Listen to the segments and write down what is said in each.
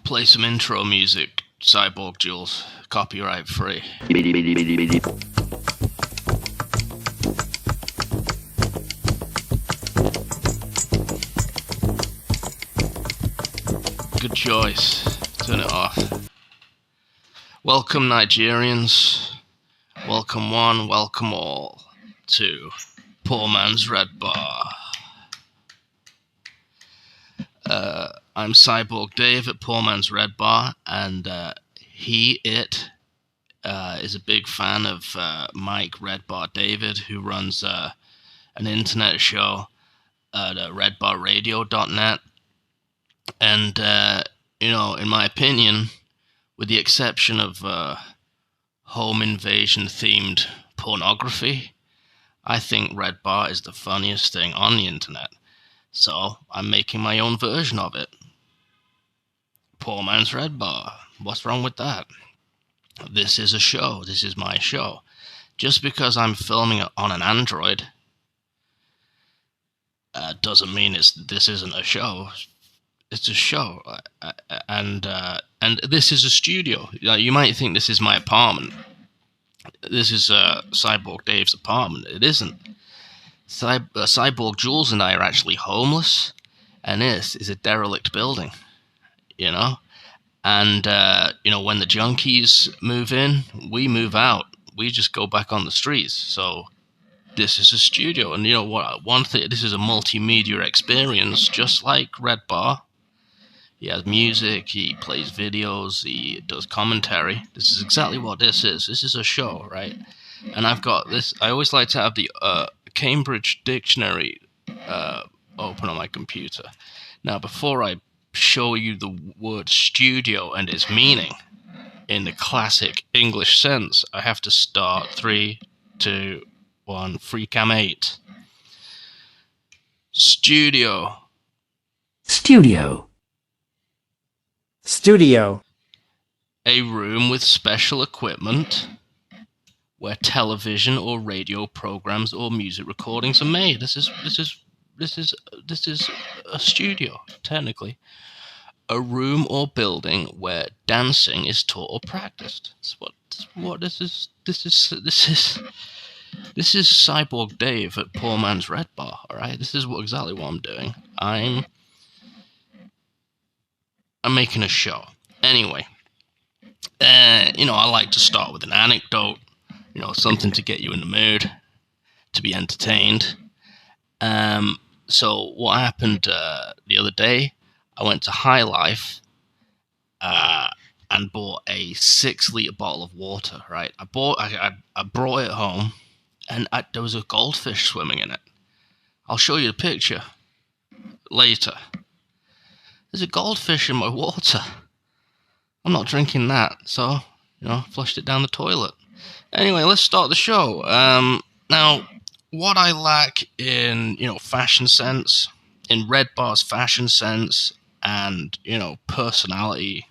Play some intro music, Cyborg Jules, copyright free. Good choice. Turn it off. Welcome, Nigerians. Welcome one, welcome all to Poor Man's Redbar. I'm Cyborg Dave at Poor Man's Redbar, and it is a big fan of Mike Redbar David, who runs an internet show at redbarradio.net. And, in my opinion, with the exception of home invasion themed pornography, I think Redbar is the funniest thing on the internet. So I'm making my own version of it. Poor Man's Redbar. What's wrong with that? This is a show. This is my show. Just because I'm filming it on an Android doesn't mean this isn't a show. It's a show, and this is a studio. You might think this is my apartment. This is Cyborg Dave's apartment. It isn't. Cyborg Jules and I are actually homeless, and this is a derelict building, And, when the junkies move in, we move out. We just go back on the streets. So this is a studio, and this is a multimedia experience, just like Redbar. He has music, he plays videos, he does commentary. This is exactly what this is. This is a show, right? And I've got this. I always like to have the Cambridge Dictionary open on my computer. Now, before I show you the word studio and its meaning in the classic English sense, I have to start 3, 2, 1, free cam 8. Studio. Studio. Studio. A room with special equipment where television or radio programs or music recordings are made. This is a studio, technically. A room or building where dancing is taught or practiced. That's what this is. This is Cyborg Dave at Poor Man's Redbar. All right, this is exactly what I'm doing. I'm making a show. Anyway, I like to start with an anecdote. Something to get you in the mood, to be entertained. So what happened the other day, I went to High Life and bought a 6-liter bottle of water, right? I brought it home, and there was a goldfish swimming in it. I'll show you the picture later. There's a goldfish in my water. I'm not drinking that, so, flushed it down the toilet. Anyway, let's start the show. Now, what I lack in, fashion sense, in Redbar's fashion sense, and, personality,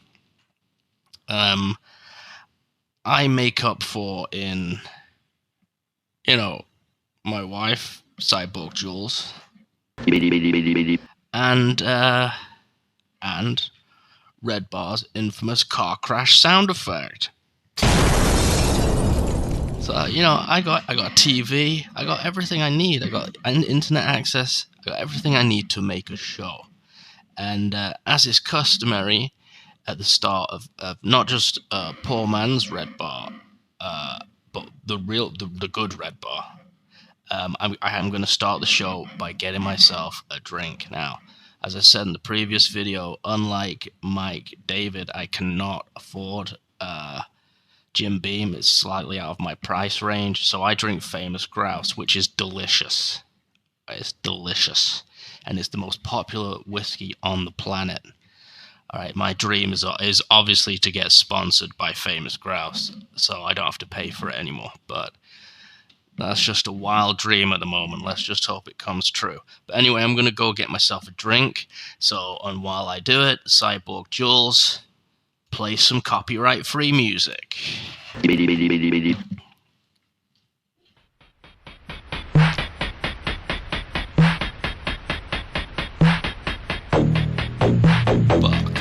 I make up for in, my wife, Cyborg Jules, and Redbar's infamous car crash sound effect. So, I got TV, I got everything I need, I got internet access, I got everything I need to make a show. And as is customary at the start of not just Poor Man's Redbar, but the good Redbar, I'm going to start the show by getting myself a drink. Now, as I said in the previous video, unlike Mike David, I cannot afford Jim Beam. It's slightly out of my price range, so I drink Famous Grouse, which is delicious. It's delicious, and it's the most popular whiskey on the planet. All right, my dream is obviously to get sponsored by Famous Grouse, so I don't have to pay for it anymore, but that's just a wild dream at the moment. Let's just hope it comes true. But anyway, I'm going to go get myself a drink, and while I do it, Cyborg Jules, play some copyright-free music. Fuck.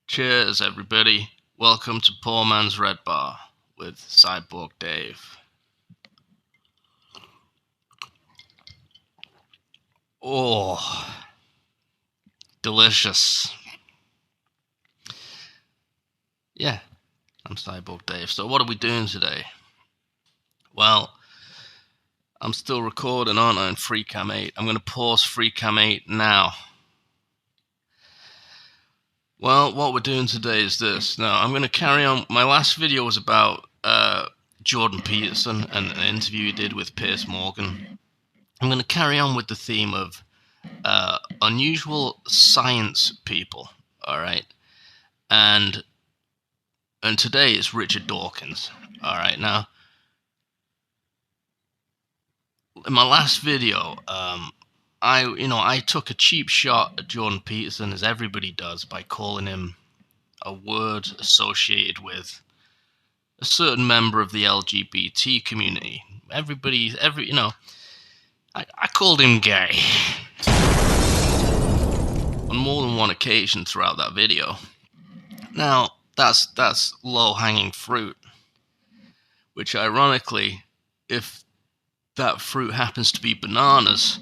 Cheers, everybody. Welcome to Poor Man's Redbar with Cyborg Dave. Oh, delicious. Yeah, I'm Cyborg Dave. So what are we doing today? Well, I'm still recording, aren't I, in FreeCam 8. I'm going to pause FreeCam 8 now. Well, what we're doing today is this. Now, I'm going to carry on. My last video was about Jordan Peterson and an interview he did with Piers Morgan. I'm going to carry on with the theme of unusual science people, all right? And today it's Richard Dawkins, all right? Now, in my last video, I took a cheap shot at Jordan Peterson, as everybody does, by calling him a word associated with a certain member of the LGBT community. I called him gay on more than one occasion throughout that video. Now, that's low-hanging fruit, which ironically, if that fruit happens to be bananas,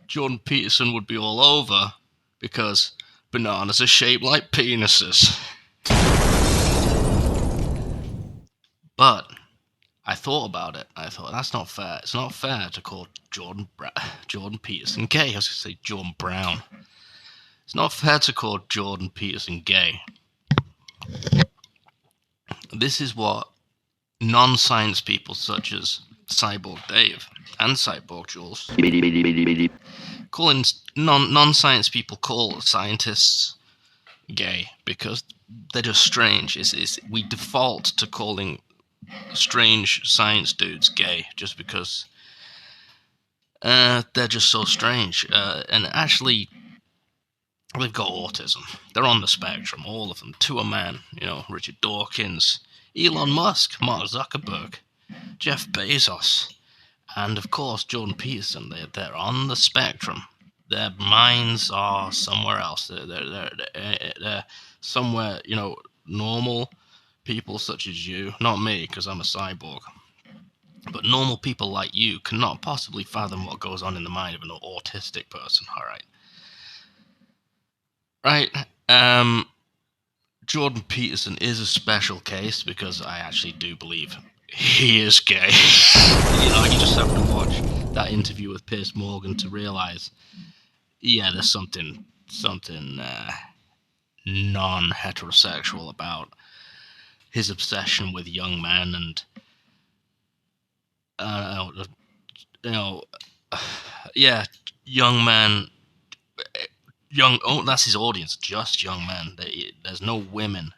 Jordan Peterson would be all over, because bananas are shaped like penises. But I thought about it. I thought, that's not fair. It's not fair to call Jordan Peterson gay. I was going to say Jordan Brown. It's not fair to call Jordan Peterson gay. This is what non-science people such as Cyborg Dave and Cyborg Jules calling non-science people call scientists gay, because they're just strange. We default to calling strange science dudes gay just because they're just so strange. And actually, they've got autism. They're on the spectrum, all of them, to a man. Richard Dawkins, Elon Musk, Mark Zuckerberg, Jeff Bezos, and of course Jordan Peterson. They're on the spectrum. Their minds are somewhere else. They're somewhere, normal people such as you, not me, because I'm a cyborg, but normal people like you cannot possibly fathom what goes on in the mind of an autistic person. All right. Jordan Peterson is a special case, because I actually do believe he is gay. You just have to watch that interview with Piers Morgan to realize, yeah, there's something non-heterosexual about his obsession with young men, and young men. That's his audience, just young men. There's no women,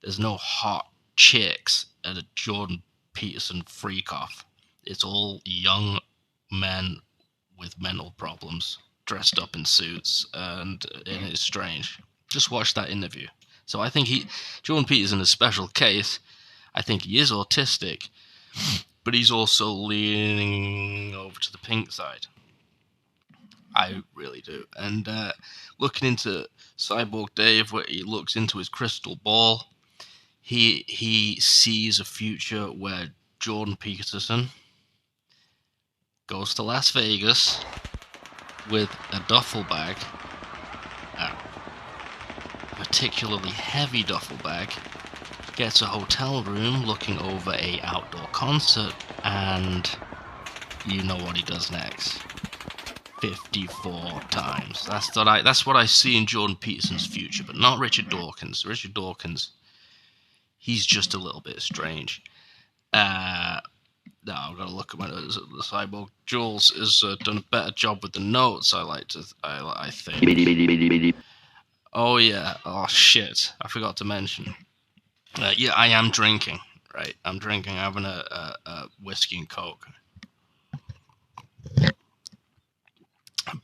there's no hot chicks at a Jordan Peterson freak-off. It's all young men with mental problems, dressed up in suits, and it's strange. Just watch that interview. So I think Jordan Peterson is a special case. I think he is autistic, but he's also leaning over to the pink side. I really do. And looking into Cyborg Dave, where he looks into his crystal ball, he sees a future where Jordan Peterson goes to Las Vegas with a duffel bag, a particularly heavy duffel bag, gets a hotel room looking over a outdoor concert, and you know what he does next. 54 times. That's what I see in Jordan Peterson's future, but not Richard Dawkins. Richard Dawkins, he's just a little bit strange. Now I've got to look at the Cyborg. Jules has done a better job with the notes. I think. Oh yeah. Oh shit. I forgot to mention. Yeah, I am drinking. Right, I'm drinking. I'm having a whiskey and coke.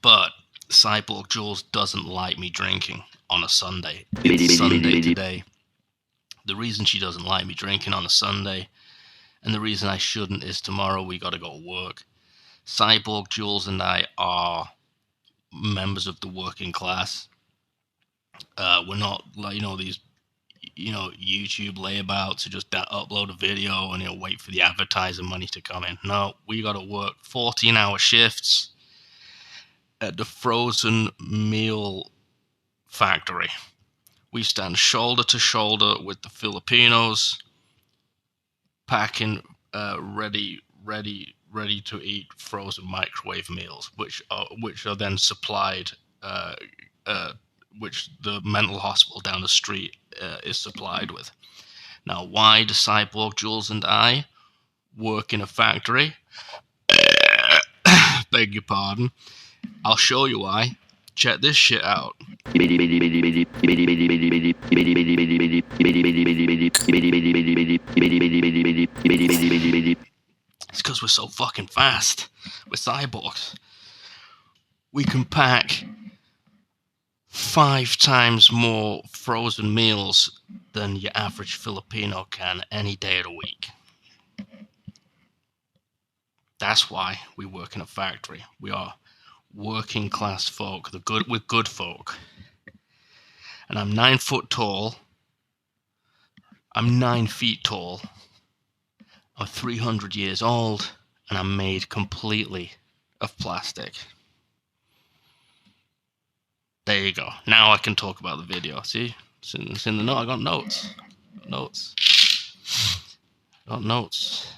But Cyborg Jules doesn't like me drinking on a Sunday. It's Sunday today. The reason she doesn't like me drinking on a Sunday, and the reason I shouldn't, is tomorrow we got to go to work. Cyborg Jules and I are members of the working class. We're not like these YouTube layabout to just upload a video and wait for the advertising money to come in. No, we got to work 14-hour shifts at the frozen meal factory. We stand shoulder to shoulder with the Filipinos, packing ready to eat frozen microwave meals, which are then supplied, which the mental hospital down the street is supplied with. Now, why do Cyborg, Jules, and I work in a factory? Beg your pardon. I'll show you why. Check this shit out. It's because we're so fucking fast. We're cyborgs. We can pack 5 times more frozen meals than your average Filipino can any day of the week. That's why we work in a factory. We are working class folk, we're good folk. And I'm 9 foot tall. I'm 9 feet tall. I'm 300 years old, and I'm made completely of plastic. There you go. Now I can talk about the video. See? It's in the note. I got notes. I got notes.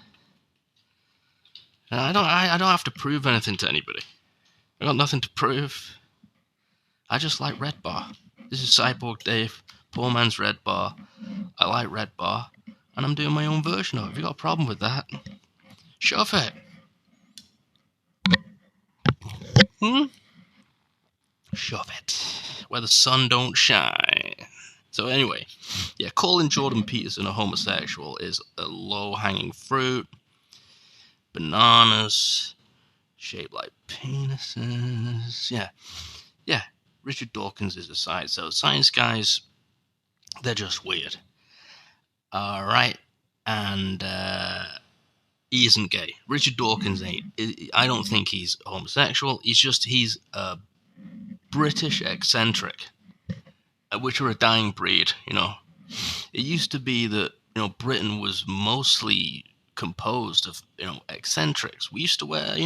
And I don't have to prove anything to anybody. I got nothing to prove. I just like Redbar. This is Cyborg Dave, poor man's Redbar. I like Redbar, and I'm doing my own version of it. If you got a problem with that, shove it. Shove it. Where the sun don't shine. So anyway, yeah, calling Jordan Peterson a homosexual is a low-hanging fruit. Bananas, shaped like penises. Yeah. Richard Dawkins is a science. So science guys, they're just weird. All right, and he isn't gay. Richard Dawkins ain't. I don't think he's homosexual. He's a British eccentric, which are a dying breed. It used to be that Britain was mostly composed of eccentrics. We used to wear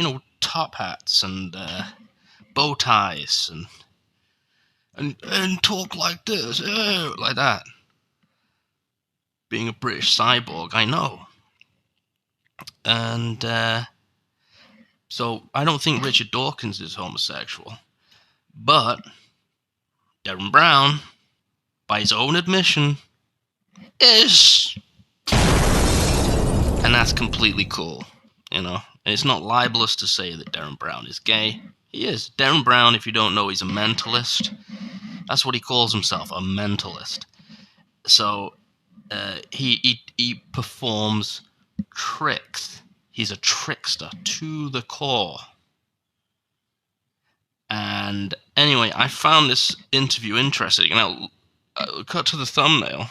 top hats and bow ties and talk like this, like that. Being a British cyborg, I know. And so I don't think Richard Dawkins is homosexual. But Derren Brown, by his own admission, is. And that's completely cool, And it's not libelous to say that Derren Brown is gay. He is. Derren Brown, if you don't know, he's a mentalist. That's what he calls himself, a mentalist. So he performs tricks. He's a trickster to the core. And anyway, I found this interview interesting. Now, I'll cut to the thumbnail.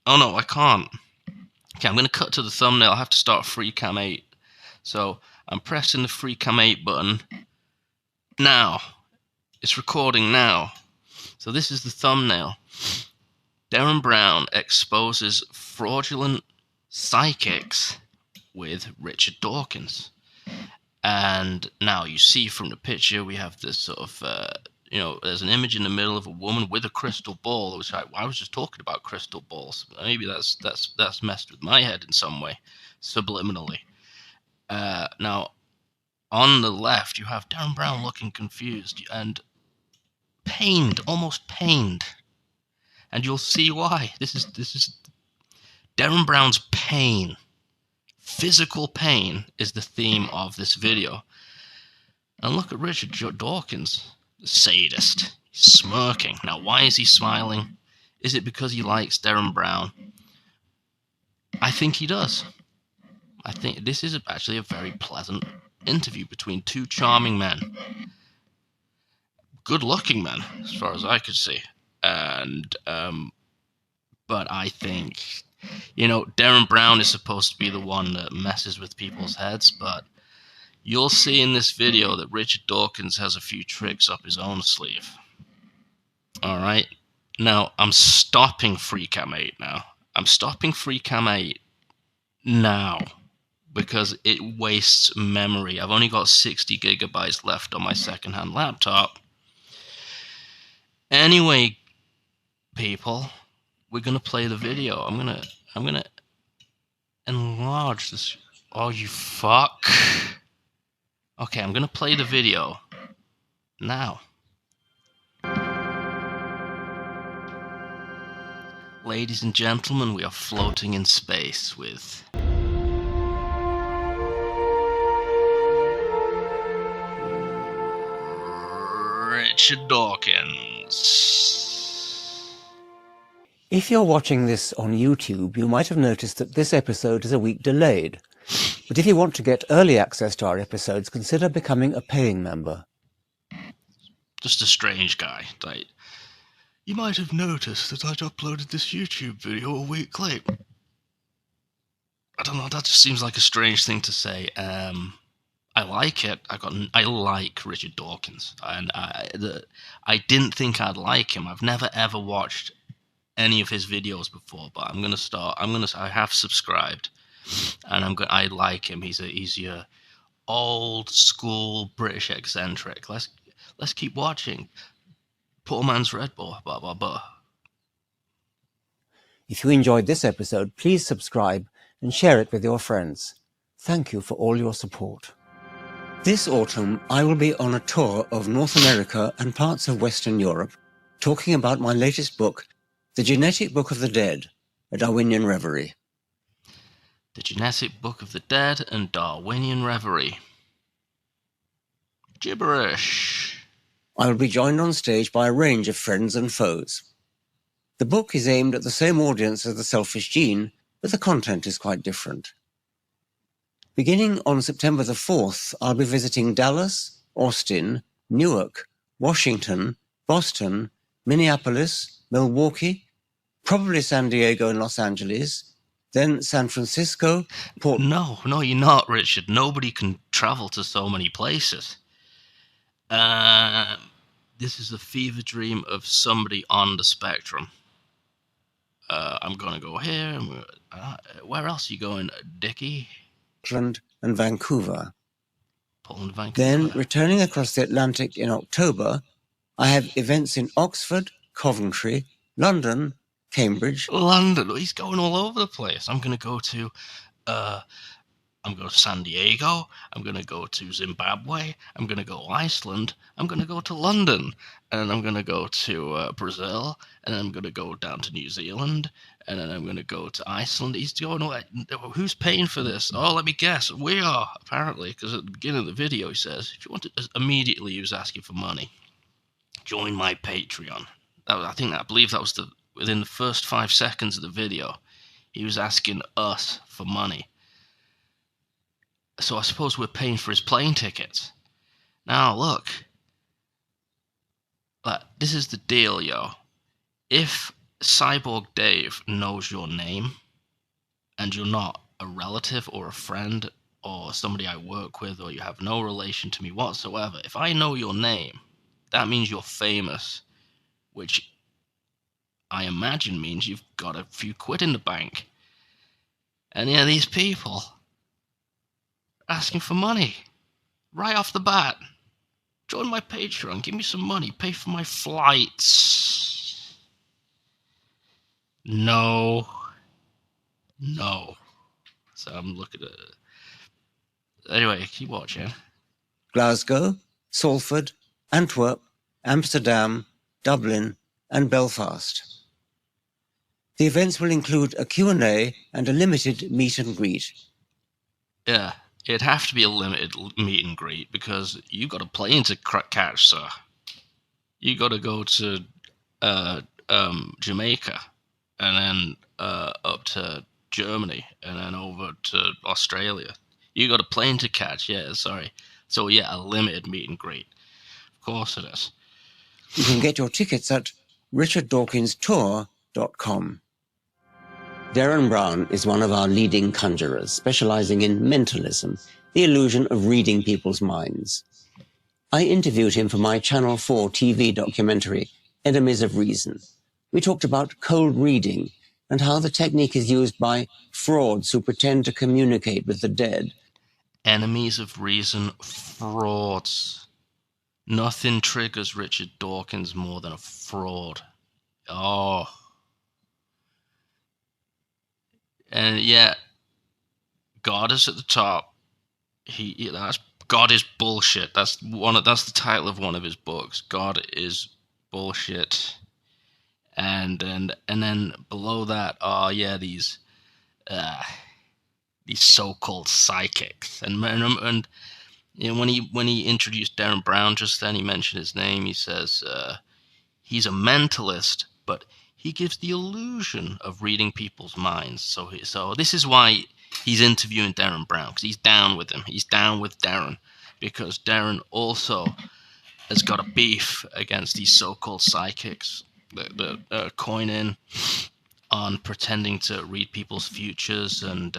Oh no, I can't. Okay, I'm going to cut to the thumbnail. I have to start FreeCam 8. So I'm pressing the FreeCam 8 button. Now. It's recording now. So this is the thumbnail. Derren Brown exposes fraudulent psychics with Richard Dawkins. And now you see from the picture, we have this sort of, there's an image in the middle of a woman with a crystal ball. Which I was just talking about crystal balls. Maybe that's messed with my head in some way, subliminally. Now, on the left, you have Derren Brown looking confused and pained, almost pained. And you'll see why. This is Derren Brown's pain. Physical pain is the theme of this video. And look at Richard Dawkins, the sadist. He's smirking. Now, why is he smiling? Is it because he likes Derren Brown? I think he does. I think this is actually a very pleasant interview between two charming men. Good-looking men, as far as I could see. And, but I think, Derren Brown is supposed to be the one that messes with people's heads, but you'll see in this video that Richard Dawkins has a few tricks up his own sleeve. Alright? Now, I'm stopping FreeCam 8 now. I'm stopping FreeCam 8 now because it wastes memory. I've only got 60 gigabytes left on my secondhand laptop. Anyway, people, we're gonna play the video. I'm gonna enlarge this. Oh, you fuck. Okay, I'm gonna play the video now. Ladies and gentlemen, we are floating in space with Richard Dawkins. If you're watching this on YouTube, you might have noticed that this episode is a week delayed. But if you want to get early access to our episodes, consider becoming a paying member. Just a strange guy. Like, you might have noticed that I'd uploaded this YouTube video a week late. I don't know, that just seems like a strange thing to say. I like it. I like Richard Dawkins, and I didn't think I'd like him. I've never ever watched any of his videos before, but I'm gonna start. I have subscribed, and I like him. He's your old school British eccentric. Let's keep watching. Poor man's Redbar. Blah blah blah. If you enjoyed this episode, please subscribe and share it with your friends. Thank you for all your support. This autumn, I will be on a tour of North America and parts of Western Europe, talking about my latest book, The Genetic Book of the Dead, a Darwinian Reverie. The Genetic Book of the Dead and Darwinian Reverie. Gibberish. I will be joined on stage by a range of friends and foes. The book is aimed at the same audience as The Selfish Gene, but the content is quite different. Beginning on September the 4th, I'll be visiting Dallas, Austin, Newark, Washington, Boston, Minneapolis, Milwaukee, probably San Diego and Los Angeles, then San Francisco, No, you're not, Richard. Nobody can travel to so many places. This is the fever dream of somebody on the spectrum. I'm gonna go here. Where else are you going, Dickie? Portland and Vancouver. Poland, Vancouver. Then, returning across the Atlantic in October, I have events in Oxford, Coventry, London, Cambridge. London. He's going all over the place. I'm gonna go to San Diego. I'm going to go to Zimbabwe. I'm going to go Iceland. I'm going to go to London. And I'm going to go to Brazil. And I'm going to go down to New Zealand. And then I'm going to go to Iceland. He's going, who's paying for this? Oh, let me guess. We are, apparently, because at the beginning of the video he says, if you want to, immediately he was asking for money. Join my Patreon. I believe that was within the first 5 seconds of the video. He was asking us for money. So I suppose we're paying for his plane tickets. Now, look. This is the deal, yo. If Cyborg Dave knows your name, and you're not a relative or a friend or somebody I work with, or you have no relation to me whatsoever, if I know your name, that means you're famous, which I imagine means you've got a few quid in the bank. And yeah, these people asking for money right off the bat. Join my Patreon, give me some money, pay for my flights. No. So I'm looking at it. Anyway, keep watching. Glasgow, Salford, Antwerp, Amsterdam, Dublin, and Belfast. The events will include a Q&A and a limited meet and greet. Yeah. It'd have to be a limited meet and greet because you got a plane to catch, sir. You got to go to Jamaica and then up to Germany and then over to Australia. You got a plane to catch, yeah, sorry. So yeah, a limited meet and greet. Of course it is. You can get your tickets at richarddawkinstour.com. Derren Brown is one of our leading conjurers, specializing in mentalism, the illusion of reading people's minds. I interviewed him for my Channel 4 TV documentary, Enemies of Reason. We talked about cold reading and how the technique is used by frauds who pretend to communicate with the dead. Enemies of reason, frauds. Nothing triggers Richard Dawkins more than a fraud. Oh. And yeah, God is at the top. God is bullshit. That's the title of one of his books. God is bullshit. And then below that are these so-called psychics. And you know, when he introduced Derren Brown just then, he mentioned his name. He says he's a mentalist, but he gives the illusion of reading people's minds. So this is why he's interviewing Derren Brown, because he's down with him. He's down with Derren, because Derren also has got a beef against these so-called psychics that coin in on pretending to read people's futures and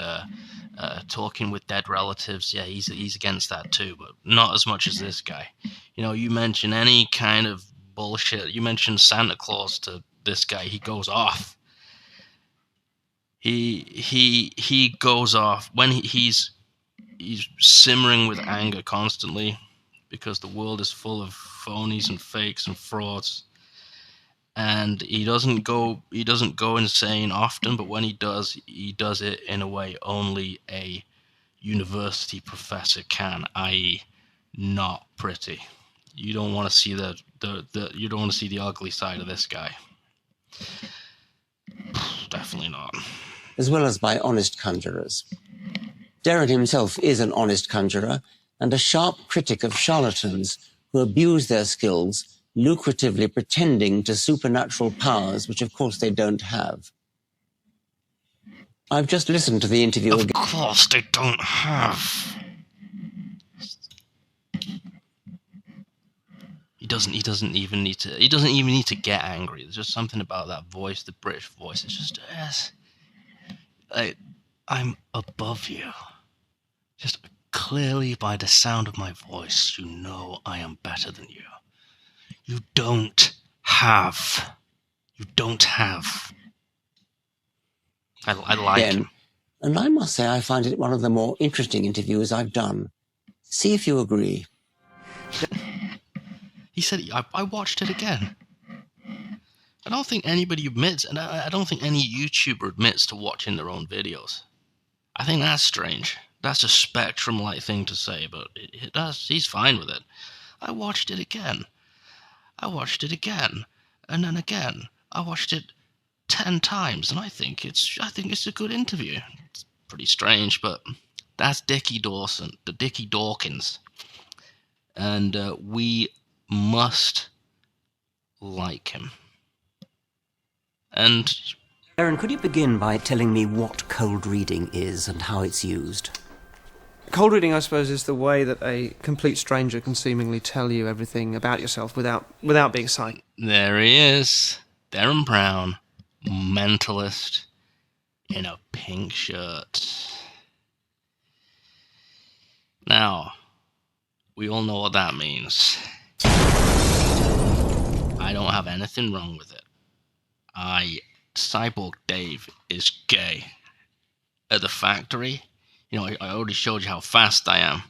talking with dead relatives. Yeah, he's against that too, but not as much as this guy. You know, you mention any kind of bullshit. You mention Santa Claus to this guy, he goes off. He goes off when he's simmering with anger constantly because the world is full of phonies and fakes and frauds. And he doesn't go insane often, but when he does it in a way only a university professor can, i.e., not pretty. You don't want to see you don't want to see the ugly side of this guy. Definitely not. As well as by honest conjurers. Derren himself is an honest conjurer and a sharp critic of charlatans who abuse their skills, lucratively pretending to supernatural powers, which of course they don't have. I've just listened to the interview again. Of course they don't have. He doesn't even need to get angry. There's just something about that voice, the British voice. It's just, I'm above you. Just clearly by the sound of my voice, you know I am better than you. You don't have. I like him. And I must say I find it one of the more interesting interviews I've done. See if you agree. He said, I watched it again. I don't think anybody admits, and I don't think any YouTuber admits to watching their own videos. I think that's strange. That's a Spectrum-like thing to say, but he's fine with it. I watched it again. And then again. I watched it 10 times, and I think it's a good interview. It's pretty strange, but that's Dickie Dawkins. And we must like him. And Derren, could you begin by telling me what cold reading is and how it's used? Cold reading, I suppose, is the way that a complete stranger can seemingly tell you everything about yourself without being psychic. There he is, Derren Brown, mentalist, in a pink shirt. Now, we all know what that means. I don't have anything wrong with it. Cyborg Dave is gay. At the factory, you know, I already showed you how fast I am.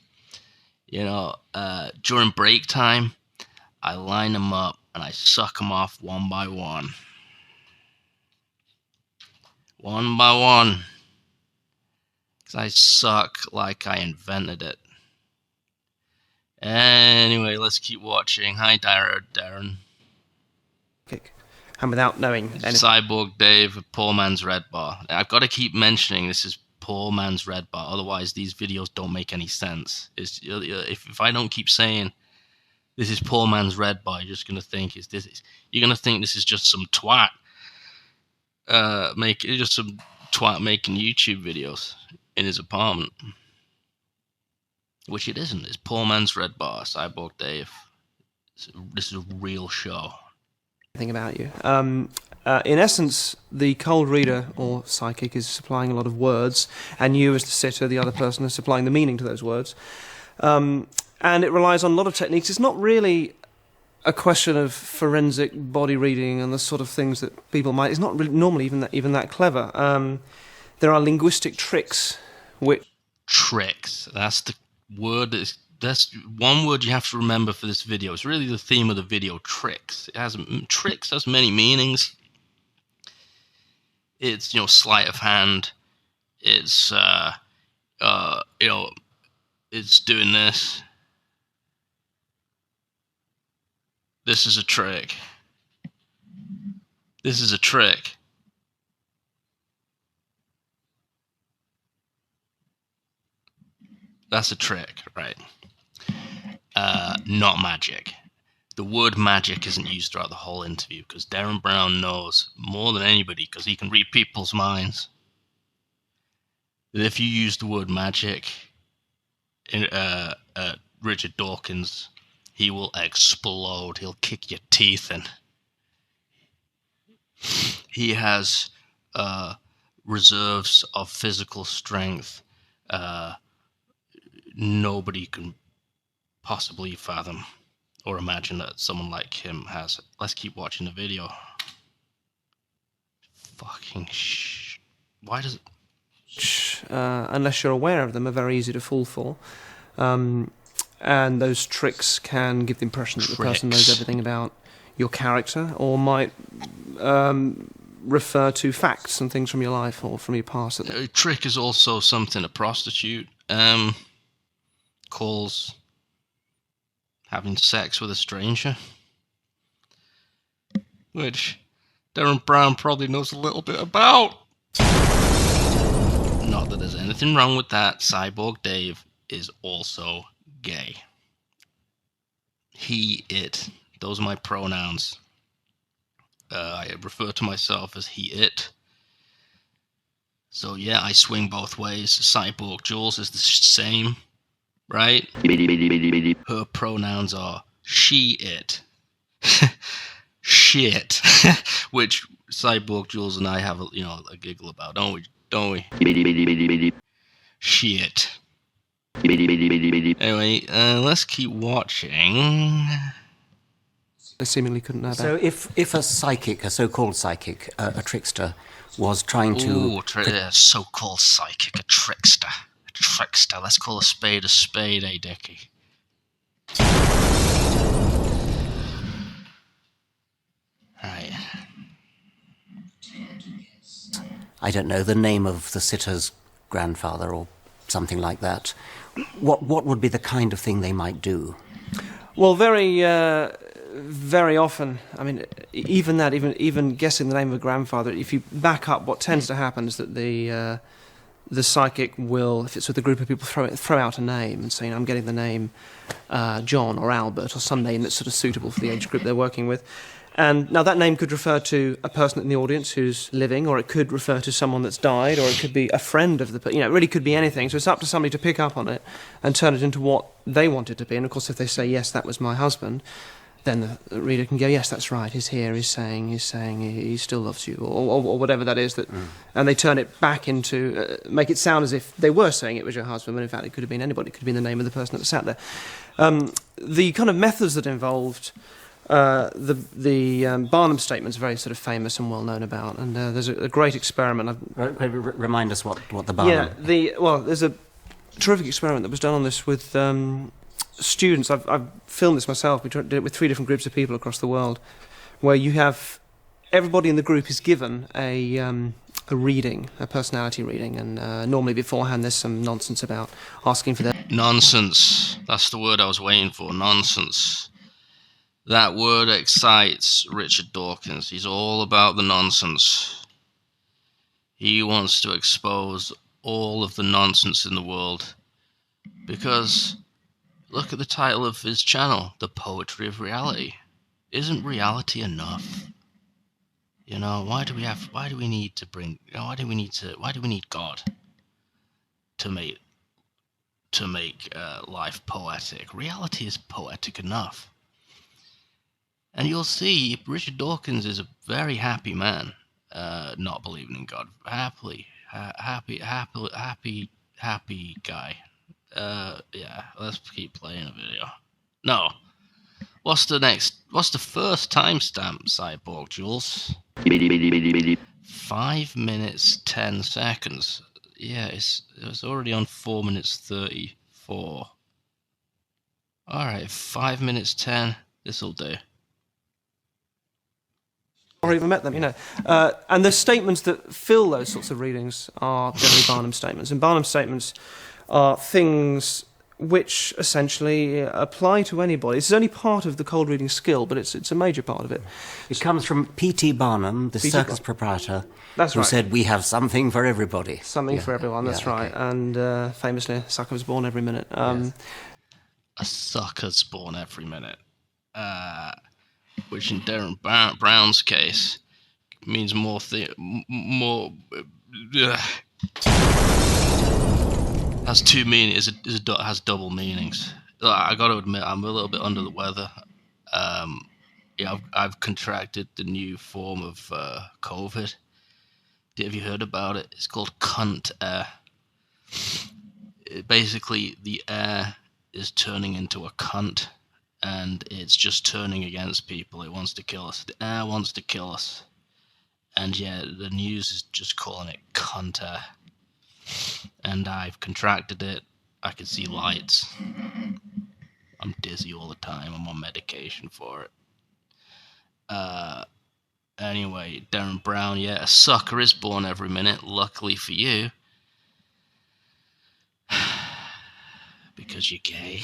You know, during break time, I line them up and I suck them off one by one. One by one. Because I suck like I invented it. Anyway, let's keep watching. Hi, Derren. And without knowing anything. Cyborg Dave, poor man's Redbar. I've got to keep mentioning this is poor man's Redbar, otherwise these videos don't make any sense. If I don't keep saying this is poor man's Redbar, you're just gonna think you're gonna think this is just some twat making YouTube videos in his apartment, which it isn't. It's poor man's Redbar, Cyborg Dave. This is a real show. About you. In essence, the cold reader or psychic is supplying a lot of words, and you as the sitter, the other person, is supplying the meaning to those words. And it relies on a lot of techniques. It's not really a question of forensic body reading and the sort of things that people might. It's not really normally even that clever. There are linguistic tricks, which Tricks. That's the word. That's one word you have to remember for this video. It's really the theme of the video. Tricks. It has tricks. Has many meanings. It's sleight of hand. It's it's doing this. This is a trick. This is a trick. That's a trick, right? Not magic. The word magic isn't used throughout the whole interview because Derren Brown knows more than anybody, because he can read people's minds, that if you use the word magic in Richard Dawkins, he will explode. He'll kick your teeth in. He has reserves of physical strength nobody can possibly fathom or imagine that someone like him has. Let's keep watching the video. Fucking why does it... unless you're aware of them, are very easy to fall for. And those tricks can give the impression that the person knows everything about your character, or might refer to facts and things from your life or from your past. A trick is also something a prostitute calls having sex with a stranger, which Derren Brown probably knows a little bit about. Not that there's anything wrong with that. Cyborg Dave is also gay. He, it. Those are my pronouns. I refer to myself as he, it. So yeah, I swing both ways. Cyborg Jules is the same, right? Her pronouns are she, it. Shit. Which Cyborg Jules and I have a giggle about, don't we? Shit. Anyway, let's keep watching. They seemingly couldn't know that. So if a psychic, a so-called psychic, a trickster, was trying to... so-called psychic, a trickster. A trickster. Let's call a spade, eh, Dickie? Right. I don't know, the name of the sitter's grandfather or something like that, what would be the kind of thing they might do? Well, very often, I mean, even guessing the name of a grandfather, if you back up, what tends to happen is that the psychic will, if it's with a group of people, throw out a name and say, I'm getting the name John or Albert or some name that's sort of suitable for the age group they're working with. And now that name could refer to a person in the audience who's living, or it could refer to someone that's died, or it could be a friend of the person. It really could be anything. So it's up to somebody to pick up on it and turn it into what they want it to be. And of course, if they say, yes, that was my husband, then the reader can go, yes, that's right, he's here, he's saying he still loves you, or whatever that is. And they turn it back into, make it sound as if they were saying it was your husband, when in fact it could have been anybody. It could have been the name of the person that sat there. The kind of methods that involved... the Barnum statement's very sort of famous and well known about, and there's a great experiment. Remind us what the Barnum... Yeah, there's a terrific experiment that was done on this with students. I've filmed this myself. We did it with 3 different groups of people across the world, where you have everybody in the group is given a reading, a personality reading, and normally beforehand there's some nonsense about asking for their... Nonsense. That's the word I was waiting for. Nonsense. That word excites Richard Dawkins. He's all about the nonsense. He wants to expose all of the nonsense in the world. Because, look at the title of his channel, The Poetry of Reality. Isn't reality enough? Why do we need God to make life poetic? Reality is poetic enough. And you'll see, Richard Dawkins is a very happy man, not believing in God. Happy guy. Yeah, let's keep playing a video. No, What's the first timestamp, Cyborg Jules? 5 minutes 10 seconds. Yeah, it's already on 4 minutes 34. Alright, 5 minutes 10. This'll do. Or even met them, and the statements that fill those sorts of readings are generally Barnum statements. And Barnum statements are things which essentially apply to anybody. It's only part of the cold reading skill, but it's a major part of it. It comes from P.T. Barnum, the circus proprietor, who said, "We have something for everybody." Something for everyone, that's right. Okay. And famously, a sucker was born every minute. A sucker's born every minute. Which in Derren Brown's case means more. Has two meanings. Has double meanings. I got to admit, I'm a little bit under the weather. I've contracted the new form of COVID. Have you heard about it? It's called cunt air. Basically, the air is turning into a cunt. And it's just turning against people. It wants to kill us. The air wants to kill us. And yeah, the news is just calling it cunt air. And I've contracted it. I can see lights. I'm dizzy all the time. I'm on medication for it. Anyway, Derren Brown, a sucker is born every minute. Luckily for you. Because you're gay.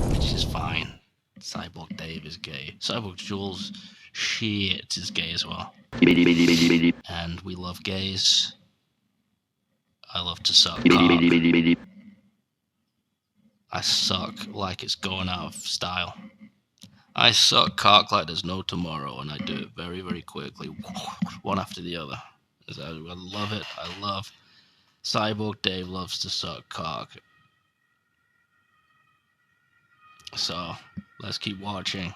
Which is fine. Cyborg Dave is gay. Cyborg Jules, shit, is gay as well. And we love gays. I love to suck cock. I suck like it's going out of style. I suck cock like there's no tomorrow, and I do it very, very quickly, one after the other. I love it. I love. Cyborg Dave loves to suck cock. So, let's keep watching.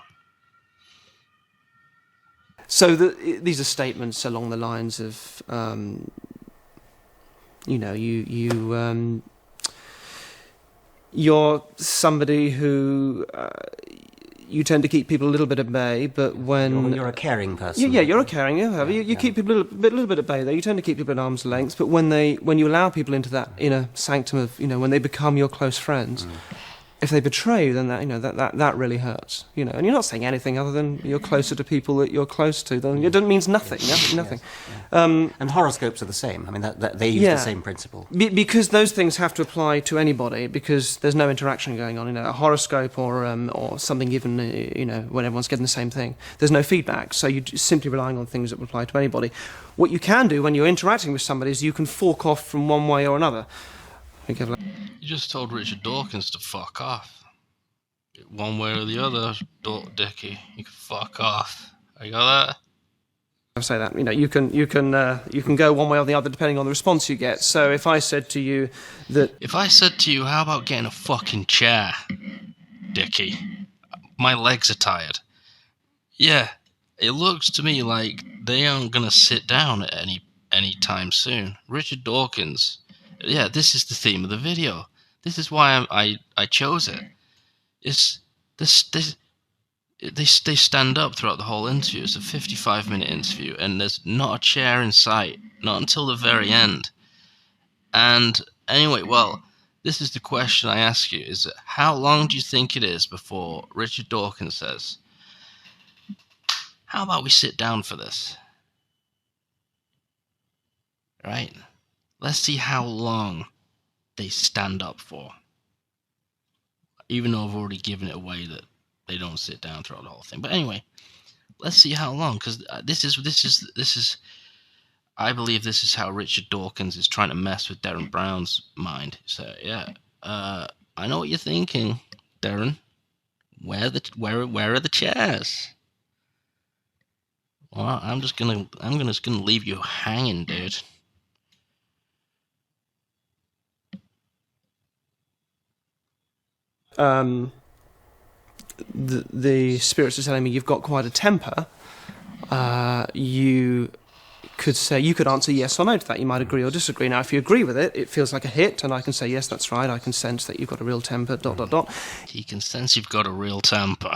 So these are statements along the lines of, you're somebody who you tend to keep people a little bit at bay, but when you're a caring person, you're a caring. You keep people a little bit at bay. There, you tend to keep people at arm's length. But when you allow people into that inner sanctum of, when they become your close friends. If they betray you, then that really hurts, and you're not saying anything other than you're closer to people that you're close to. Then it means nothing. Nothing. Yes. And horoscopes are the same. I mean, that they use the same principle. Because those things have to apply to anybody. Because there's no interaction going on. A horoscope or something given, when everyone's getting the same thing. There's no feedback. So you're simply relying on things that apply to anybody. What you can do when you're interacting with somebody is you can fork off from one way or another. You just told Richard Dawkins to fuck off. One way or the other, Dickie. You can fuck off. You got that? I say that. You can go one way or the other depending on the response you get. So if I said to you that... If I said to you, how about getting a fucking chair, Dickie? My legs are tired. Yeah, it looks to me like they aren't going to sit down at any time soon. Richard Dawkins... Yeah, this is the theme of the video. This is why I chose it. They stand up throughout the whole interview. It's a 55-minute interview, and there's not a chair in sight, not until the very end. And anyway, this is the question I ask you: is how long do you think it is before Richard Dawkins says, "How about we sit down for this?" Right? Let's see how long they stand up for. Even though I've already given it away that they don't sit down throughout the whole thing. But anyway, let's see how long, because this is. I believe this is how Richard Dawkins is trying to mess with Derren Brown's mind. So I know what you're thinking, Derren. Where are the chairs? Well, I'm just gonna leave you hanging, dude. The spirits are telling me you've got quite a temper. You could say, you could answer yes or no to that. You might agree or disagree. Now, if you agree with it, it feels like a hit, and I can say, yes, that's right, I can sense that you've got a real temper, ... He can sense you've got a real temper.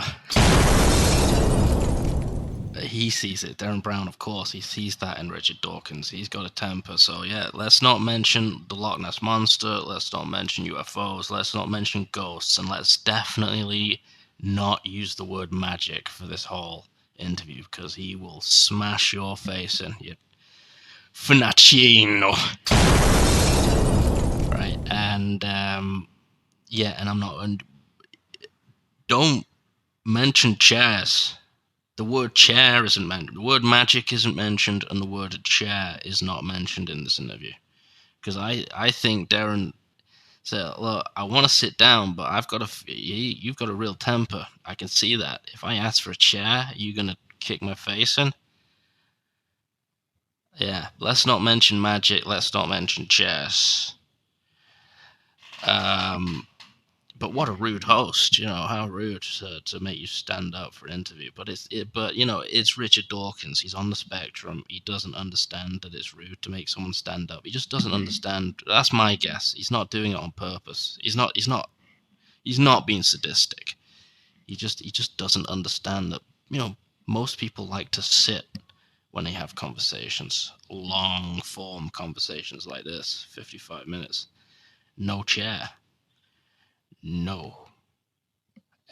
He sees it. Derren Brown, of course, he sees that in Richard Dawkins. He's got a temper. So, yeah, let's not mention the Loch Ness Monster. Let's not mention UFOs. Let's not mention ghosts. And let's definitely not use the word magic for this whole interview, because he will smash your face in, you Fnaccino. Right, and, yeah, and I'm not... Don't mention chairs. The word chair isn't mentioned. The word magic isn't mentioned, and the word chair is not mentioned in this interview. Because I think Derren said, look, I want to sit down, but you've got a real temper. I can see that. If I ask for a chair, are you going to kick my face in? Yeah, let's not mention magic. Let's not mention chairs. But what a rude host, how rude to make you stand up for an interview. But it's Richard Dawkins. He's on the spectrum. He doesn't understand that it's rude to make someone stand up. He just doesn't understand. That's my guess. He's not doing it on purpose. He's not being sadistic. He just doesn't understand that, most people like to sit when they have conversations, long form conversations like this, 55 minutes. No chair. No.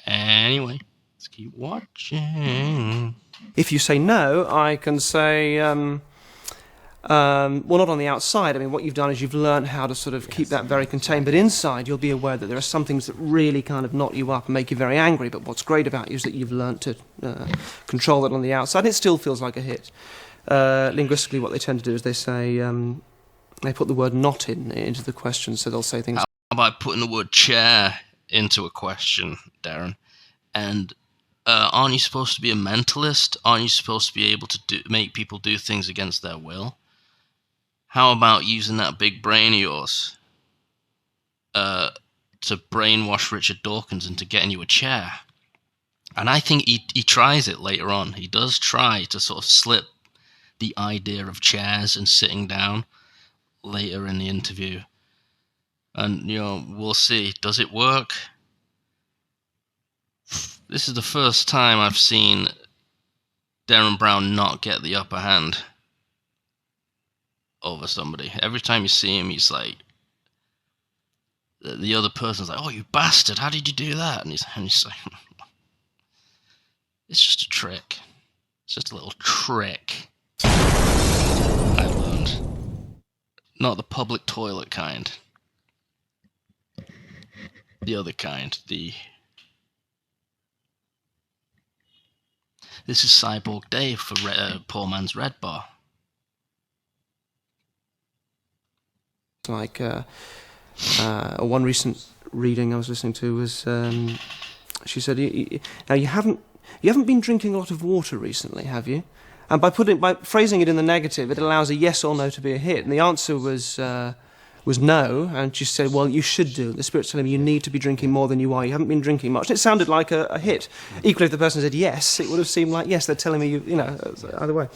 Anyway, let's keep watching. If you say no, I can say, well, not on the outside. I mean, what you've done is you've learned how to sort of keep that very contained, but inside you'll be aware that there are some things that really kind of knock you up and make you very angry, but what's great about you is that you've learned to control that on the outside. It still feels like a hit. Linguistically, what they tend to do is they say, they put the word not into the question, so they'll say things... How about putting the word chair into a question, Derren? And aren't you supposed to be a mentalist? Aren't you supposed to be able to make people do things against their will? How about using that big brain of yours to brainwash Richard Dawkins into getting you a chair? And I think he tries it later on. He does try to sort of slip the idea of chairs and sitting down later in the interview. And, we'll see. Does it work? This is the first time I've seen Derren Brown not get the upper hand over somebody. Every time you see him, he's like... The other person's like, oh, you bastard, how did you do that? And he's like... It's just a trick. It's just a little trick. I learned. Not the public toilet kind. The other kind, This is Cyborg Dave for Poor Man's Redbar. Like one recent reading I was listening to was, she said, now you haven't been drinking a lot of water recently, have you? And by phrasing it in the negative, it allows a yes or no to be a hit. And the answer was no, and she said, well, you should do. The Spirit's telling me you need to be drinking more than you are. You haven't been drinking much. It sounded like a hit. Equally, if the person said yes, it would have seemed like, yes, they're telling me either way.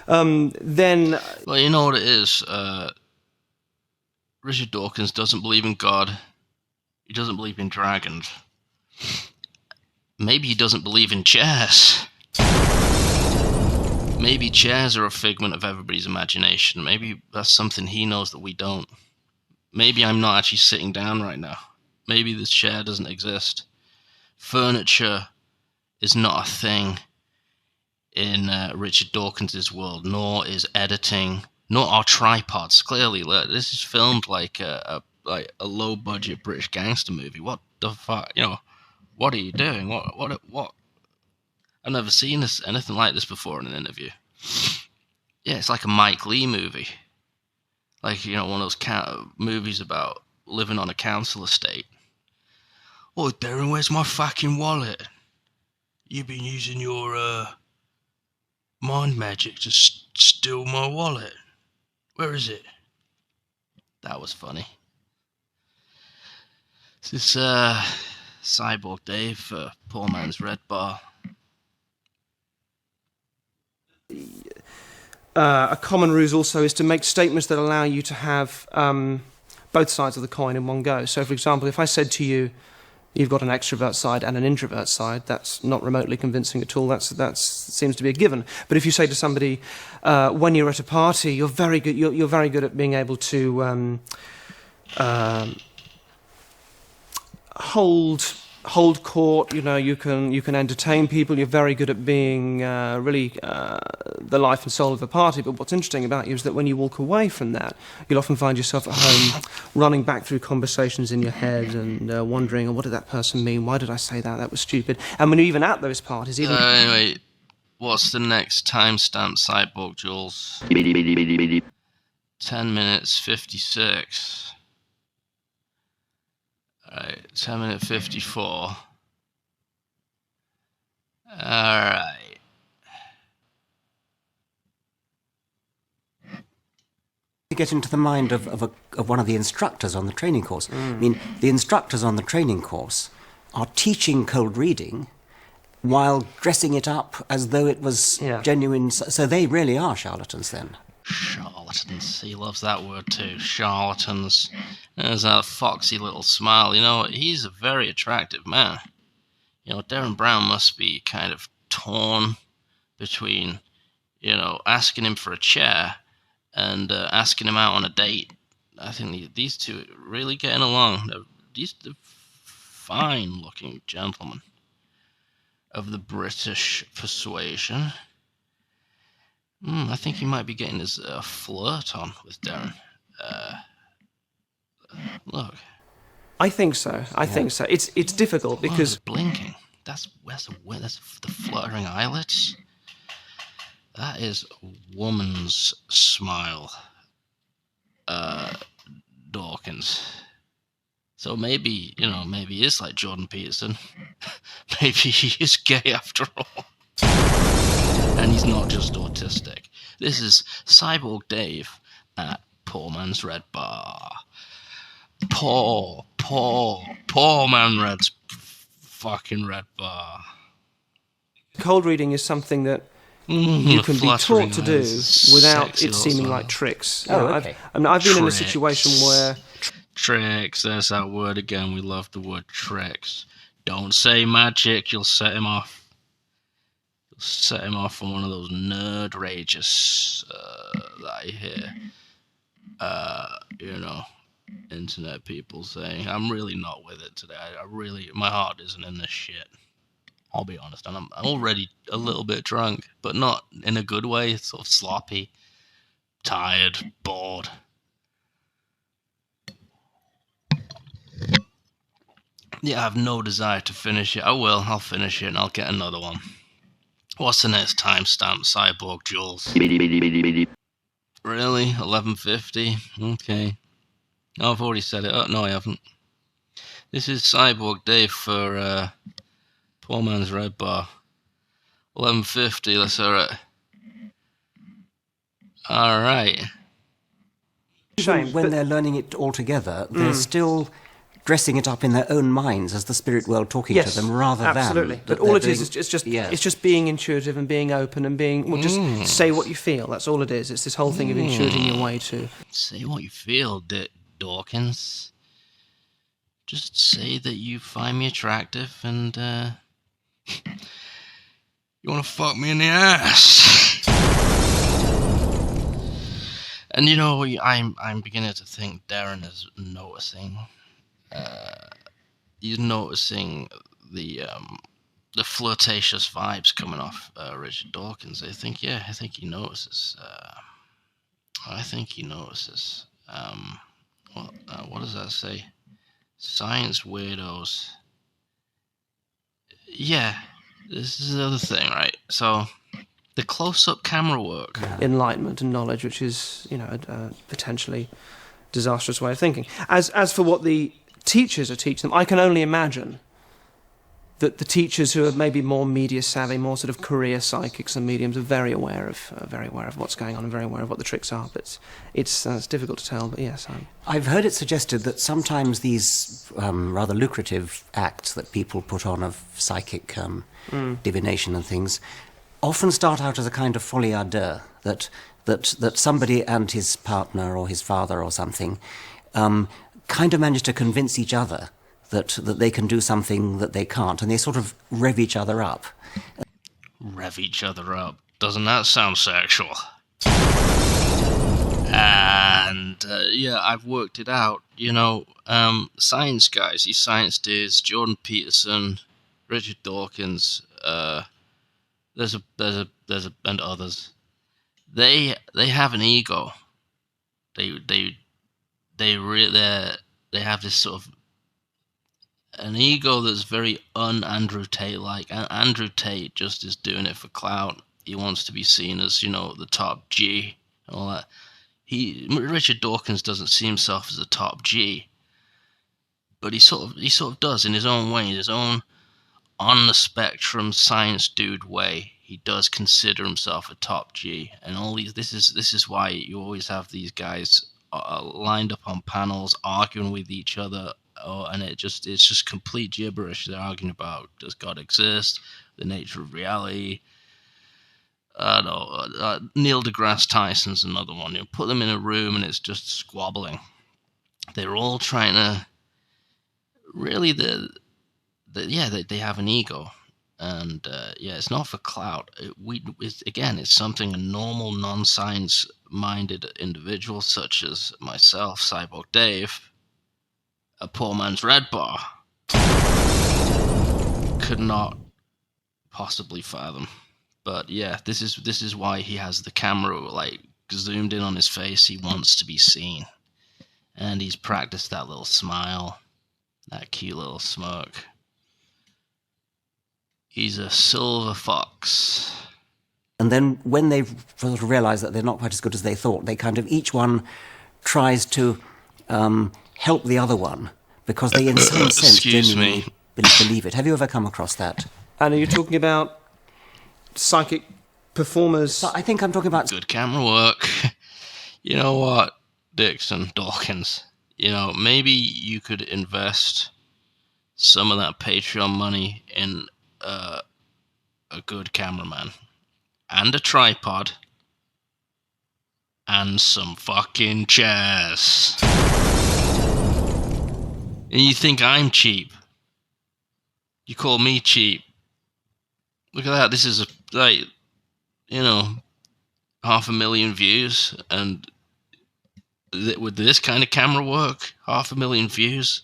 Then... Well, you know what it is? Richard Dawkins doesn't believe in God. He doesn't believe in dragons. Maybe he doesn't believe in chairs. Maybe chairs are a figment of everybody's imagination. Maybe that's something he knows that we don't. Maybe I'm not actually sitting down right now. Maybe this chair doesn't exist. Furniture is not a thing in Richard Dawkins' world, nor is editing, nor are tripods. Clearly, this is filmed like a low-budget British gangster movie. What the fuck? What are you doing? What? I've never seen anything like this before in an interview. Yeah, it's like a Mike Leigh movie. Like, one of those movies about living on a council estate. Oh, Derren, where's my fucking wallet? You've been using your mind magic to steal my wallet. Where is it? That was funny. This is Cyborg Dave for Poor Man's Redbar. a common ruse also is to make statements that allow you to have both sides of the coin in one go. So, for example, if I said to you, you've got an extrovert side and an introvert side, that's not remotely convincing at all. That seems to be a given. But if you say to somebody, when you're at a party, you're very good. You're very good at being able to hold court. You know, you can entertain people. You're very good at being really the life and soul of the party. But what's interesting about you is that when you walk away from that, you'll often find yourself at home running back through conversations in your head and wondering, oh, what did that person mean? Why did I say that? That was stupid. And when you're even at those parties, even anyway, what's the next timestamp, Cyborg Jules? 10 minutes 56. Alright, 10 minute 54. Alright. To get into the mind of one of the instructors on the training course. I mean, the instructors on the training course are teaching cold reading while dressing it up as though it was genuine. So they really are charlatans then. Charlatans. He loves that word too. Charlatans. There's that foxy little smile. You know, he's a very attractive man. You know, Derren Brown must be kind of torn between, you know, asking him for a chair and asking him out on a date. I think these two are really getting along. They're fine-looking gentlemen of the British persuasion. I think he might be getting his flirt on with Derren. Look. I think so. I think so. It's difficult because blinking. That's the fluttering eyelids. That is a woman's smile. Dawkins. So maybe he is like Jordan Peterson. Maybe he is gay after all. And he's not just autistic. This is Cyborg Dave at Poor Man's Redbar. Poor man Red's fucking Redbar. Cold reading is something that you can be taught to do without it seeming like tricks. Okay. I've been in a situation where... Tricks, there's that word again. We love the word tricks. Don't say magic, you'll set him off. Set him off on one of those nerd rages that I hear, internet people saying. I'm really not with it today. My heart isn't in this shit. I'll be honest, and I'm already a little bit drunk, but not in a good way. It's sort of sloppy, tired, bored. Yeah, I have no desire to finish it. I'll finish it and I'll get another one. What's the next timestamp, Cyborg Jules? Really? 11:50? Okay. Oh, I've already said it. Oh, no, I haven't. This is Cyborg Dave for Poor Man's Redbar. 11:50, that's alright. Alright. Shame, when they're learning it all together, they're still dressing it up in their own minds as the spirit world talking to them, rather absolutely. than... But all it is it's just being intuitive and being open and being... Well, just say what you feel. That's all it is. It's this whole thing of intuiting your way to... Say what you feel, Dawkins. Just say that you find me attractive and, you want to fuck me in the ass. And you know, I'm beginning to think Derren is noticing... he's noticing the flirtatious vibes coming off Richard Dawkins. I think he notices. What does that say? Science weirdos. Yeah, this is the other thing, right? So the close-up camera work, enlightenment and knowledge, which is a potentially disastrous way of thinking. As for what the teachers are teaching them, I can only imagine that the teachers who are maybe more media savvy, more sort of career psychics and mediums, are very aware of what's going on and very aware of what the tricks are. But it's difficult to tell. But yes, I've heard it suggested that sometimes these rather lucrative acts that people put on of psychic divination and things often start out as a kind of folie à deux, that that somebody and his partner or his father or something kind of manage to convince each other that they can do something that they can't, and they sort of rev each other up. Rev each other up. Doesn't that sound sexual? And yeah, I've worked it out. You know, science guys, these science dudes, Jordan Peterson, Richard Dawkins, there's a and others. They have an ego. They have this sort of an ego that's very un-Andrew Tate-like. And Andrew Tate just is doing it for clout. He wants to be seen as, you know, the top G and all that. Richard Dawkins doesn't see himself as a top G, but he sort of does in his own way, in his own on the spectrum science dude way. He does consider himself a top G, and all these. This is why you always have these guys lined up on panels arguing with each other. And it's just complete gibberish. They're arguing about, does God exist, the nature of reality. Neil deGrasse Tyson's another one. You put them in a room and it's just squabbling. They're all trying to really they have an ego, and it's not for clout. It's something a normal non-science minded individual such as myself, Cyborg Dave, a poor man's Redbar, could not possibly fathom. But yeah, this is why he has the camera like zoomed in on his face. He wants to be seen, and he's practiced that little smile, that cute little smirk. He's a silver fox. And then when they sort of realize that they're not quite as good as they thought, they kind of each one tries to help the other one, because they in some sense genuinely believe it. Have you ever come across that? And are you talking about psychic performers? So I think I'm talking about good camera work. You know what, Dawkins, you know, maybe you could invest some of that Patreon money in a good cameraman and a tripod and some fucking chairs. And you think I'm cheap? You call me cheap? Look at that. This is like, you know, 500,000 views, and with this kind of camera work, 500,000 views.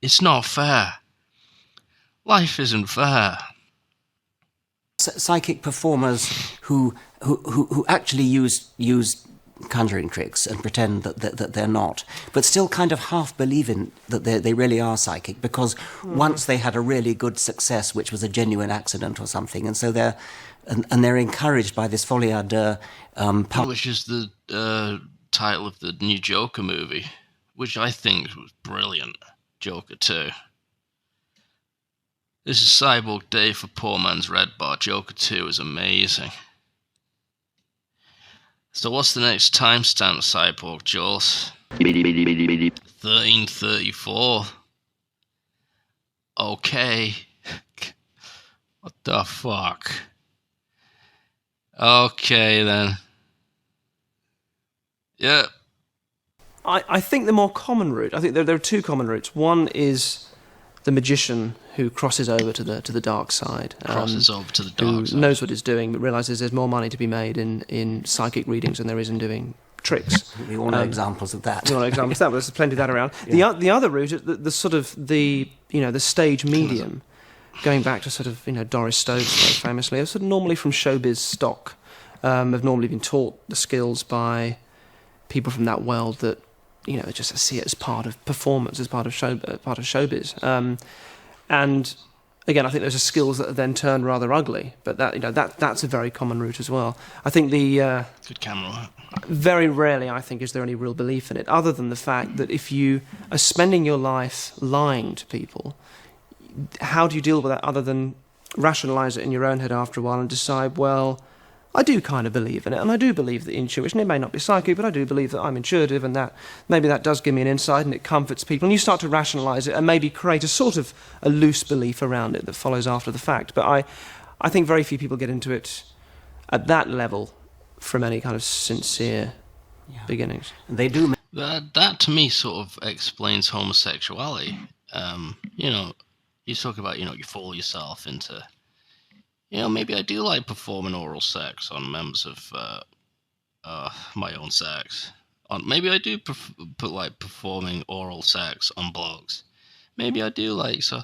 It's not fair. Life isn't fair. Psychic performers who actually use conjuring tricks and pretend that they're not, but still kind of half believe in that they really are psychic, because once they had a really good success, which was a genuine accident or something, and so they're encouraged by this folie à deux. Which is the title of the new Joker movie, which I think was brilliant. Joker 2. This is Cyborg Day for Poor Man's Redbar. Joker 2 is amazing. So what's the next timestamp, Cyborg Jules? 1334. Okay. What the fuck? Okay then. Yeah. I think the more common route, I think there are two common routes. One is the magician who crosses over to the dark side. Over to the dark side. Who knows what he's doing, but realises there's more money to be made in psychic readings than there is in doing tricks. We all know examples of that. We all know examples of that, but there's plenty of that around. Yeah. The other route, the sort of the stage medium, going back to sort of Doris Stokes very famously, are sort of normally from showbiz stock, have normally been taught the skills by people from that world that just see it as part of performance, as part of showbiz. And again, I think those are skills that are then turned rather ugly. But that's a very common route as well. I think the good camera work. Very rarely, I think, is there any real belief in it, other than the fact that if you are spending your life lying to people, how do you deal with that other than rationalise it in your own head after a while and decide, well, I do kind of believe in it, and I do believe that intuition, it may not be psychic, but I do believe that I'm intuitive, and that maybe that does give me an insight and it comforts people. And you start to rationalise it and maybe create a sort of a loose belief around it that follows after the fact. But I think very few people get into it at that level from any kind of sincere beginnings. And they do. That to me sort of explains homosexuality. You know, you talk about, you know, you fool yourself into, you know, maybe I do like performing oral sex on members of my own sex. Maybe I do like performing oral sex on blogs. Maybe I do like, so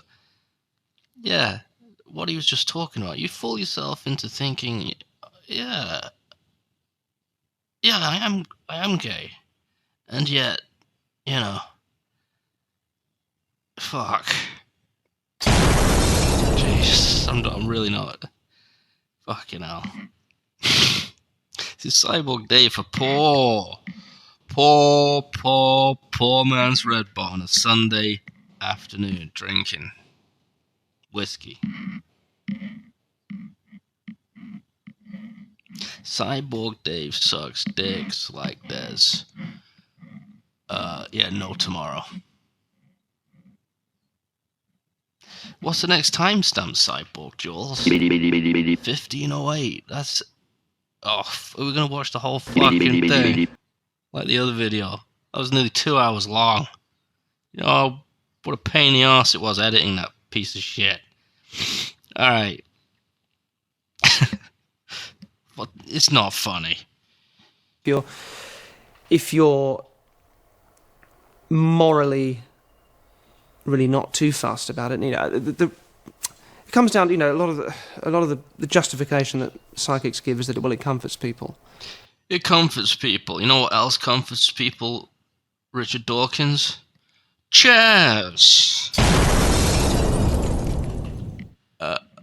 yeah, what he was just talking about. You fool yourself into thinking, yeah, I am gay, and yet, you know, fuck. Jeez, I'm really not. Fucking hell. This is Cyborg Day for poor man's Redbar on a Sunday afternoon drinking whiskey. Cyborg Dave sucks dicks like there's no tomorrow. What's the next timestamp, Cyborg Jules? 1508. That's... Oh, we're gonna watch the whole fucking thing. Like the other video. That was nearly 2 hours long. You know, what a pain in the arse it was editing that piece of shit. Alright. But it's not funny. If you're morally really not too fussed about it, you know, it comes down to, you know, a lot of the justification that psychics give is that it comforts people. It comforts people. You know what else comforts people, Richard Dawkins? Chairs!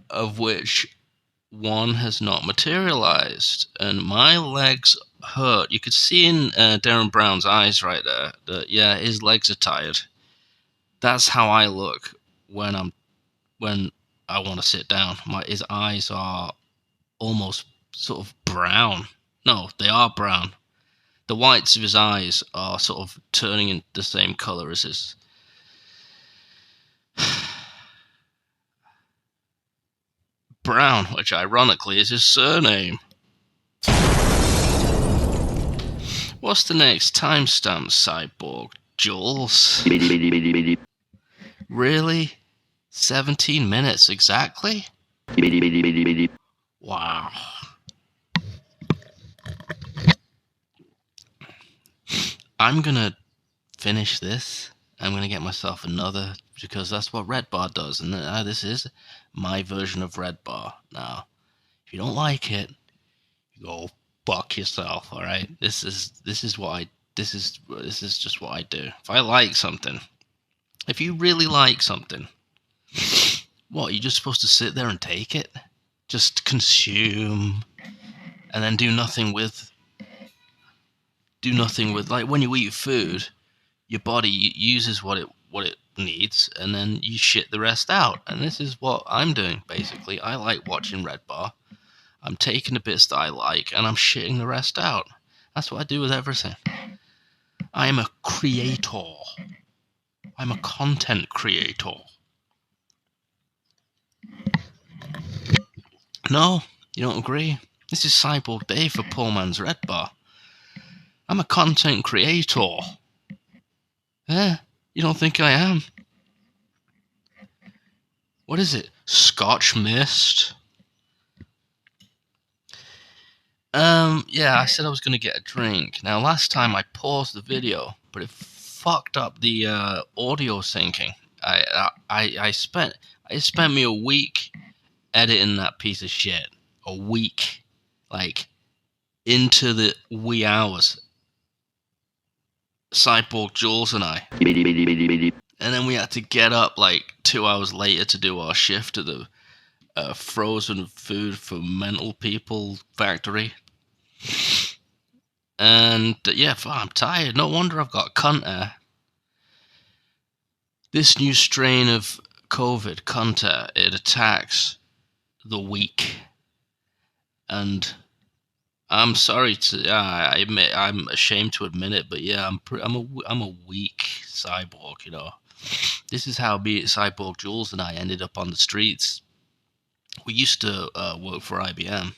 Of which one has not materialized. And my legs hurt. You could see in Derren Brown's eyes right there that, yeah, his legs are tired. That's how I look when I want to sit down. His eyes are almost sort of brown. No, they are brown. The whites of his eyes are sort of turning in the same color as his. Brown, which ironically is his surname. What's the next timestamp, Cyborg Jules? Really? 17 minutes exactly? Wow. I'm gonna finish this. I'm gonna get myself another, because that's what Redbar does, and this is my version of Redbar. Now, if you don't like it, you go fuck yourself. All right. This is just what I do. If I like something, if you really like something, what, you're just supposed to sit there and take it, just consume, and then do nothing with. Like when you eat food, your body uses what it needs, and then you shit the rest out. And this is what I'm doing, basically. I like watching Redbar. I'm taking the bits that I like, and I'm shitting the rest out. That's what I do with everything. I am a creator. I'm a content creator. No, you don't agree? This is Cyborg Day for poor man's Redbar. I'm a content creator. Yeah, you don't think I am? What is it? Scotch Mist? Yeah, I said I was going to get a drink. Now, last time I paused the video, but it fucked up the audio syncing. It spent me a week editing that piece of shit. A week. Like, into the wee hours. Cyborg Jules and I. And then we had to get up like 2 hours later to do our shift at the frozen food for mental people factory. And yeah, I'm tired. No wonder I've got cunt hair. This new strain of COVID, cunt hair, it attacks the weak. And I'm sorry to, I admit, I'm ashamed to admit it, but yeah, I'm a weak cyborg, you know. This is how Cyborg Jules and I ended up on the streets. We used to work for IBM.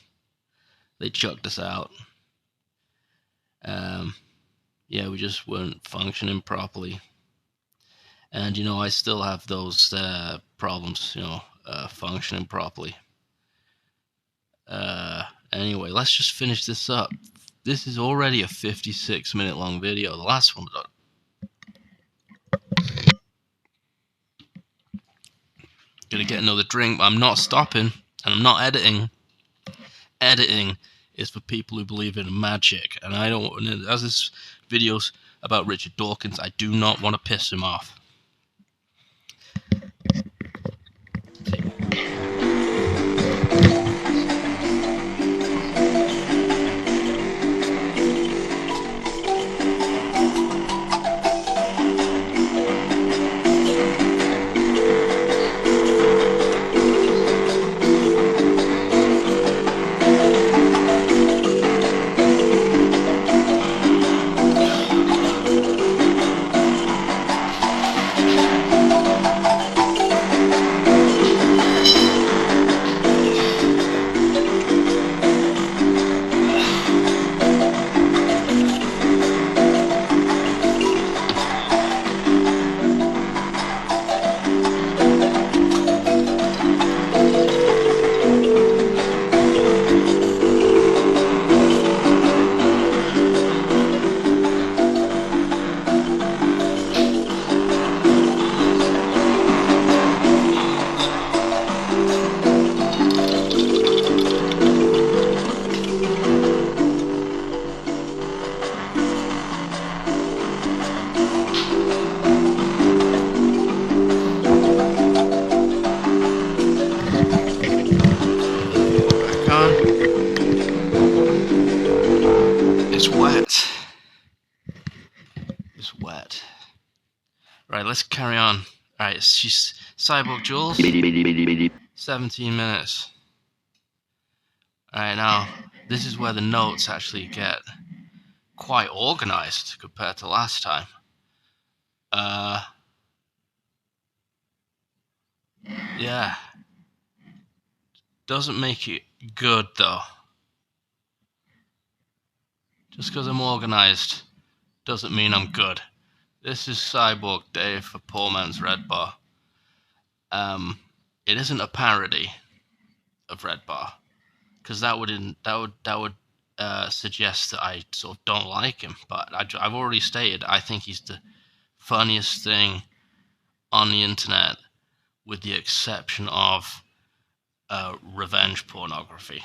They chucked us out. Yeah, we just weren't functioning properly. And, I still have those problems, functioning properly. Anyway, let's just finish this up. This is already a 56-minute long video. The last one, gonna get another drink, but I'm not stopping, and I'm not editing. Editing is for people who believe in magic, and I don't. As this video's about Richard Dawkins, I do not want to piss him off. Right, let's carry on. Alright, she's Cyborg Jules. 17 minutes. Alright, now, this is where the notes actually get quite organized compared to last time. Yeah. Doesn't make it good, though. Just because I'm organized doesn't mean I'm good. This is Cyborg Dave for Poor Man's Redbar. It isn't a parody of Redbar, because that would suggest that I sort of don't like him. But I've already stated I think he's the funniest thing on the internet, with the exception of revenge pornography.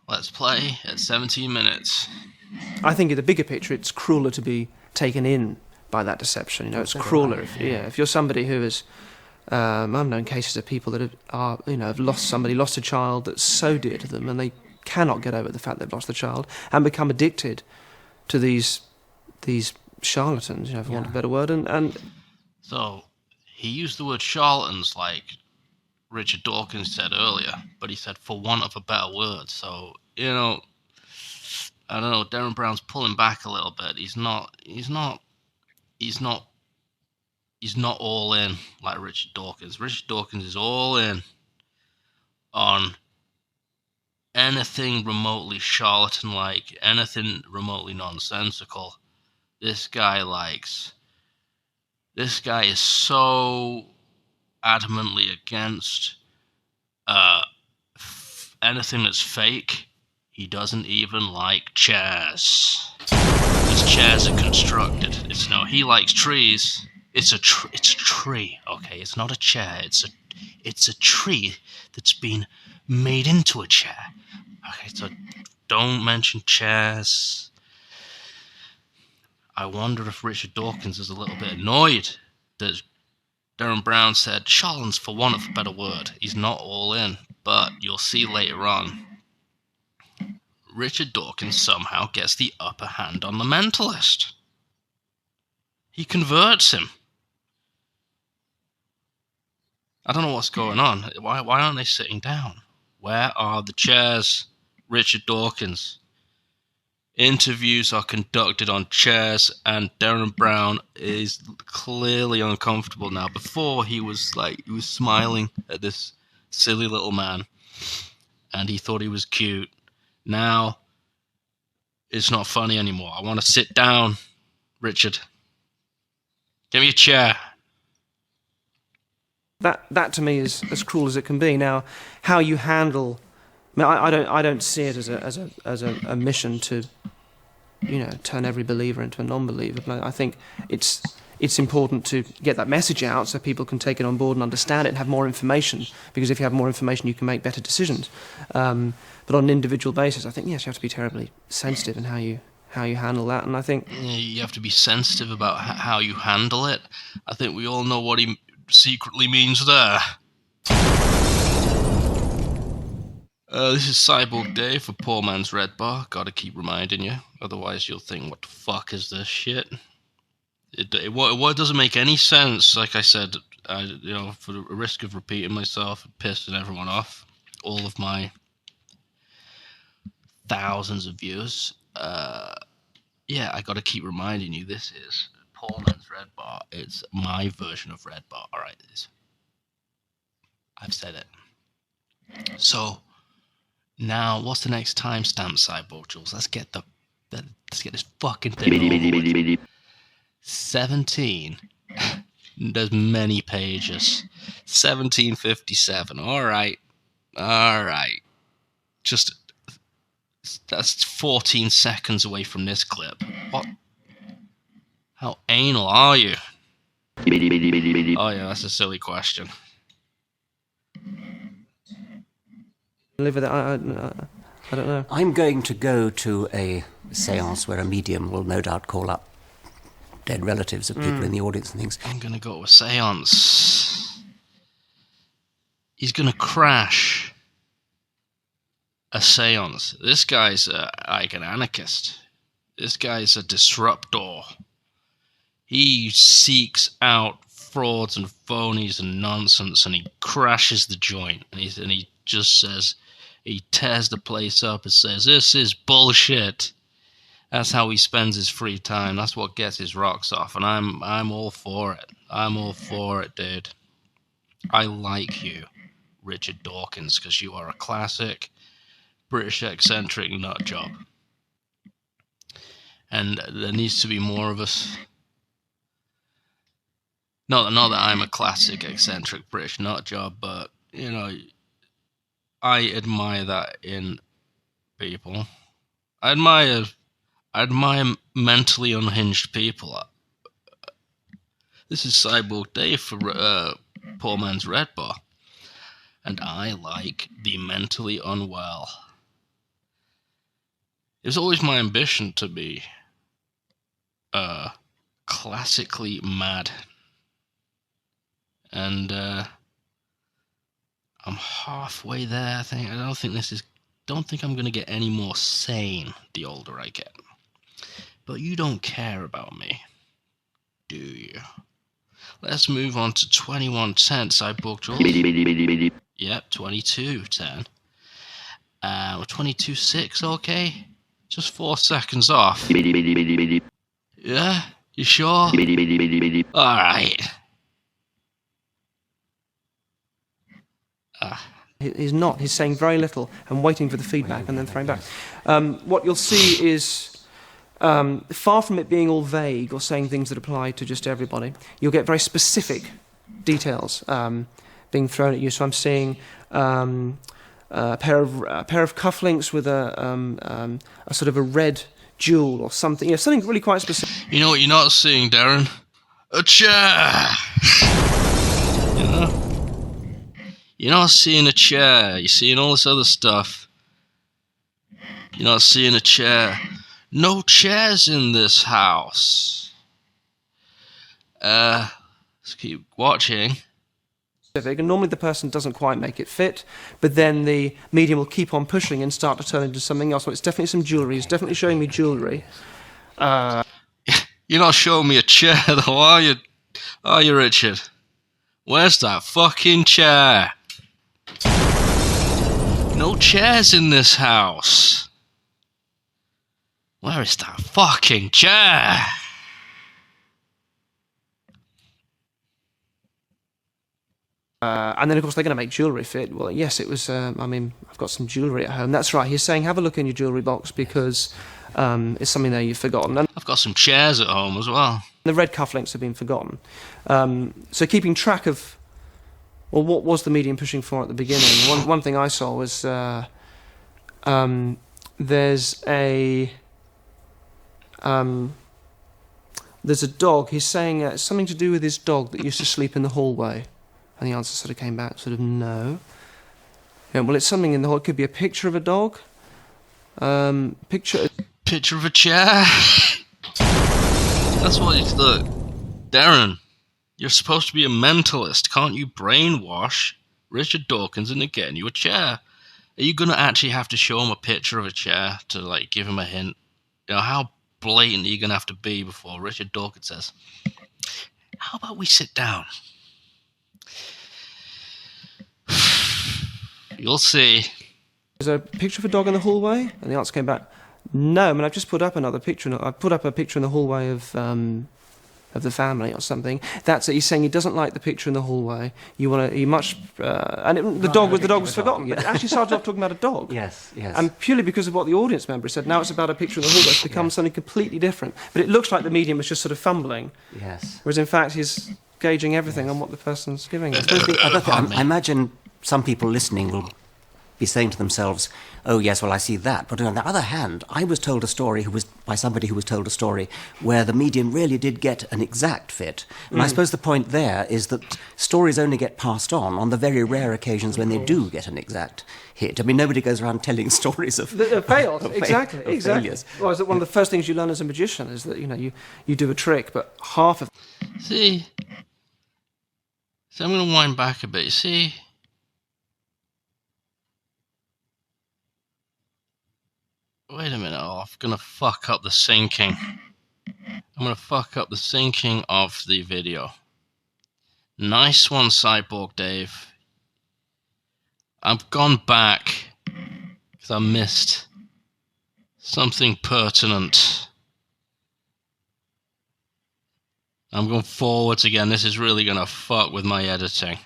Let's play at 17 minutes. I think in the bigger picture, it's crueler to be taken in by that deception. You know, it's crueler if you're somebody who is. I've known cases of people that have lost a child that's so dear to them, and they cannot get over the fact they've lost the child and become addicted to these charlatans, for want of a better word. And so he used the word charlatans like Richard Dawkins said earlier, but he said for want of a better word. So, I don't know, Derren Brown's pulling back a little bit. He's not all in like Richard Dawkins. Richard Dawkins is all in on anything remotely charlatan-like, anything remotely nonsensical. This guy is so adamantly against anything that's fake. He doesn't even like chairs, because chairs are constructed. He likes trees. It's a tree. Okay, it's not a chair. It's a tree that's been made into a chair. Okay, so don't mention chairs. I wonder if Richard Dawkins is a little bit annoyed that Derren Brown said charlatans for want of a better word. He's not all in, but you'll see later on. Richard Dawkins somehow gets the upper hand on the mentalist. He converts him. I don't know what's going on. Why aren't they sitting down? Where are the chairs, Richard Dawkins? Interviews are conducted on chairs, and Derren Brown is clearly uncomfortable now. Before he was smiling at this silly little man, and he thought he was cute. Now It's not funny anymore. I want to sit down, Richard. Give me a chair. That to me is as cruel as it can be. Now, how you handle, I don't see it as a mission to, turn every believer into a non-believer. But I think it's important to get that message out so people can take it on board and understand it and have more information. Because if you have more information, you can make better decisions. But on an individual basis, I think yes, you have to be terribly sensitive in how you handle that. And I think you have to be sensitive about how you handle it. I think we all know what he secretly means there. This is Cyborg Day for Poor Man's Redbar. Gotta keep reminding you, otherwise you'll think, what the fuck is this shit? It doesn't make any sense. Like I said, for the risk of repeating myself and pissing everyone off, all of my thousands of viewers, I gotta keep reminding you, this is Poor Man's Redbar. It's my version of Redbar. Alright, I've said it. So, now, what's the next timestamp, Cyborg Jules? Let's get this fucking thing. 17. There's many pages. 1757. Alright. Just, that's 14 seconds away from this clip. What? How anal are you? Oh yeah, that's a silly question. Live with it. I don't know. I'm going to go to a seance where a medium will no doubt call up dead relatives of people in the audience and things. I'm going to go to a seance. He's going to crash a seance. This guy's like an anarchist. This guy's a disruptor. He seeks out frauds and phonies and nonsense, and he crashes the joint. And he just says, he tears the place up and says, "This is bullshit." That's how he spends his free time. That's what gets his rocks off, and I'm all for it. I'm all for it, dude. I like you, Richard Dawkins, because you are a classic British eccentric nut job. And there needs to be more of us. Not that I'm a classic eccentric British nut job, but, I admire that in people. I admire mentally unhinged people. This is Cyborg Day for Poor Man's Redbar, and I like the mentally unwell. It was always my ambition to be classically mad, and I'm halfway there. I don't think I'm gonna get any more sane the older I get. But you don't care about me, do you? Let's move on to 2110. Cyborg Jules. Yep, 2210. 22.6, okay? Just 4 seconds off. Yeah? You sure? Alright. He's not. He's saying very little and waiting for the feedback and then throwing back. What you'll see is, far from it being all vague or saying things that apply to just everybody, you'll get very specific details being thrown at you. So I'm seeing a pair of cufflinks with a sort of a red jewel or something. Something really quite specific. You know what you're not seeing, Derren? A chair! You're not seeing a chair. You're seeing all this other stuff. You're not seeing a chair. No chairs in this house. Let's keep watching. And normally the person doesn't quite make it fit, but then the medium will keep on pushing and start to turn into something else. So it's definitely some jewellery. It's definitely showing me jewellery. You're not showing me a chair, though, are you? Are you, Richard? Where's that fucking chair? No chairs in this house. Where is that fucking chair? And then, of course, they're going to make jewellery fit. Well, yes, it was, I've got some jewellery at home. That's right. He's saying, have a look in your jewellery box because is something there you've forgotten. And I've got some chairs at home as well. the red cufflinks have been forgotten. So keeping track of, well, what was the medium pushing for at the beginning? One thing I saw was there's a dog. He's saying it's something to do with his dog that used to sleep in the hallway. And the answer sort of came back, sort of, no. Yeah, well, it's something in the hall. It could be a picture of a dog. Picture of a chair. That's what it's. Look, Derren, you're supposed to be a mentalist. Can't you brainwash Richard Dawkins into getting you a chair? Are you gonna actually have to show him a picture of a chair to like give him a hint? You know, how blatant are you gonna have to be before Richard Dawkins says, "How about we sit down?" You'll see. Is there a picture of a dog in the hallway? And the answer came back, no. I mean, I've just put up another picture. I put up a picture in the hallway of the family or something. That's it. He's saying he doesn't like the picture in the hallway. The dog was forgotten. Yeah. But it actually started off talking about a dog. Yes, yes. And purely because of what the audience member said, now it's about a picture in the hallway. It's become something completely different. But it looks like the medium was just sort of fumbling. Yes. Whereas in fact he's gauging everything on what the person's giving us. I imagine some people listening will be saying to themselves, oh yes, well I see that. But on the other hand, I was told a story by somebody who was told a story where the medium really did get an exact fit. And I suppose the point there is that stories only get passed on the very rare occasions when they do get an exact hit. I mean, nobody goes around telling stories of fails. of Exactly. failures. Well, is that one of the first things you learn as a magician is that you do a trick, but half of See, so I'm going to wind back a bit. You see, wait a minute. Oh, I'm going to fuck up the syncing. I'm going to fuck up the syncing of the video. Nice one, Cyborg Dave. I've gone back because I missed something pertinent. I'm going forwards again. This is really going to fuck with my editing.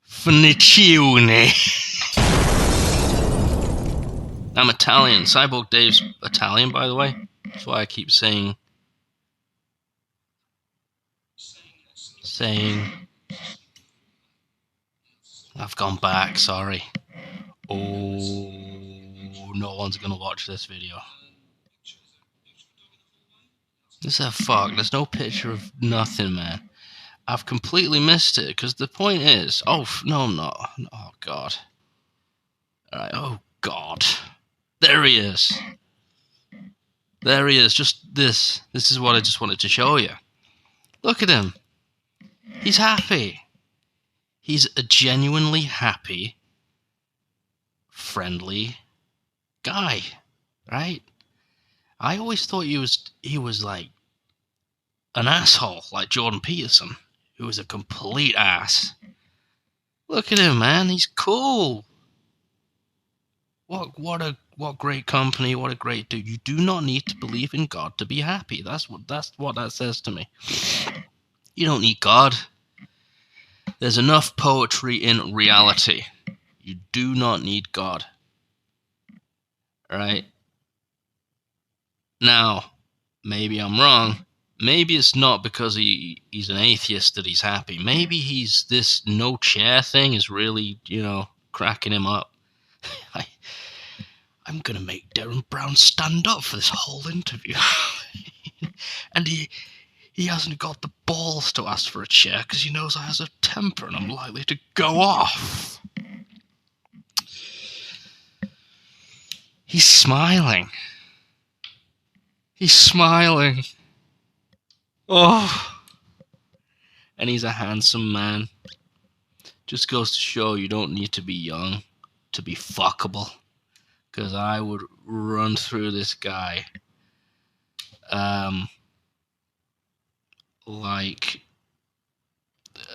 Finicione. I'm Italian. Cyborg Dave's Italian, by the way. That's why I keep saying. I've gone back, sorry. Oh, no one's going to watch this video. There's no picture of nothing, man. I've completely missed it, because the point is... Oh, no, I'm not. Oh, God. Alright, oh, God. There he is. There he is, just this. This is what I just wanted to show you. Look at him. He's happy. He's a genuinely happy, friendly guy, right? I always thought he was like an asshole, like Jordan Peterson, who was a complete ass. Look at him, man. He's cool. What great company. What a great dude. You do not need to believe in God to be happy. That's what that says to me. You don't need God. There's enough poetry in reality. You do not need God. All right? Now, maybe I'm wrong. Maybe it's not because he's an atheist that he's happy. Maybe this no chair thing is really, cracking him up. I'm going to make Derren Brown stand up for this whole interview. And he hasn't got the balls to ask for a chair because he knows I has a temper and I'm likely to go off. He's smiling. He's smiling. Oh. And he's a handsome man. Just goes to show you don't need to be young to be fuckable. Because I would run through this guy like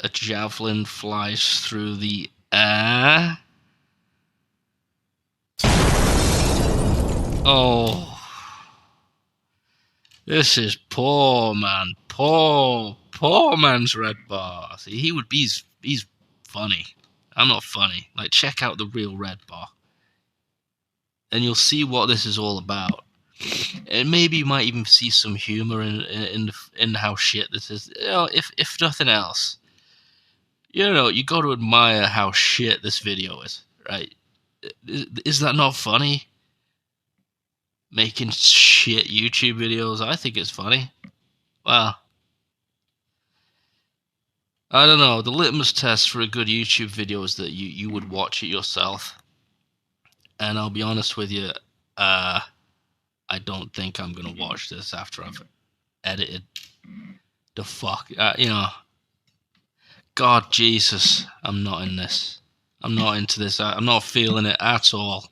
a javelin flies through the air. Oh, this is poor man, poor man's Redbar. See, he's funny. I'm not funny. Like, check out the real Redbar. and you'll see what this is all about. And maybe you might even see some humor in how shit this is. You know, if nothing else, you know, you got to admire how shit this video is, right? Is that not funny? Making shit YouTube videos, I think it's funny. Well, I don't know. The litmus test for a good YouTube video is that you would watch it yourself. And I'll be honest with you, I don't think I'm gonna watch this after I've edited the fuck. You know, God, Jesus, I'm not in this. I'm not into this. I'm not feeling it at all.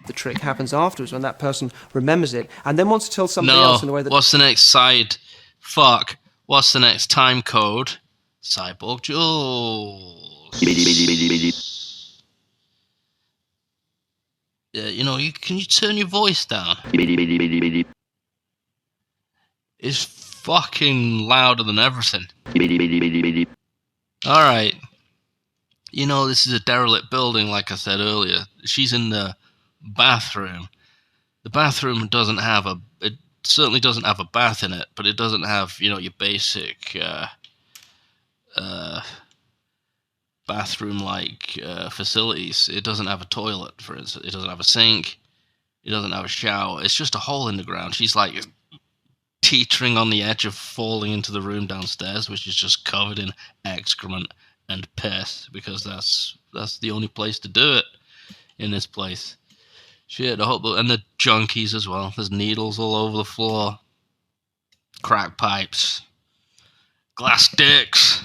The trick happens afterwards when that person remembers it and then wants to tell somebody else in a way that... What's the next side? Fuck. What's the next time code? Cyborg Jules. Yeah, you know, can you turn your voice down? It's fucking louder than everything. Alright. You know, this is a derelict building, like I said earlier. She's in the bathroom. The bathroom doesn't have it certainly doesn't have a bath in it, but it doesn't have, you know, your basic bathroom like facilities. It doesn't have a toilet, for instance. It doesn't have a sink. It doesn't have a shower. It's just a hole in the ground. She's like teetering on the edge of falling into the room downstairs, which is just covered in excrement and piss, because that's the only place to do it in this place. Shit, and the junkies as well. There's needles all over the floor, crack pipes, glass dicks,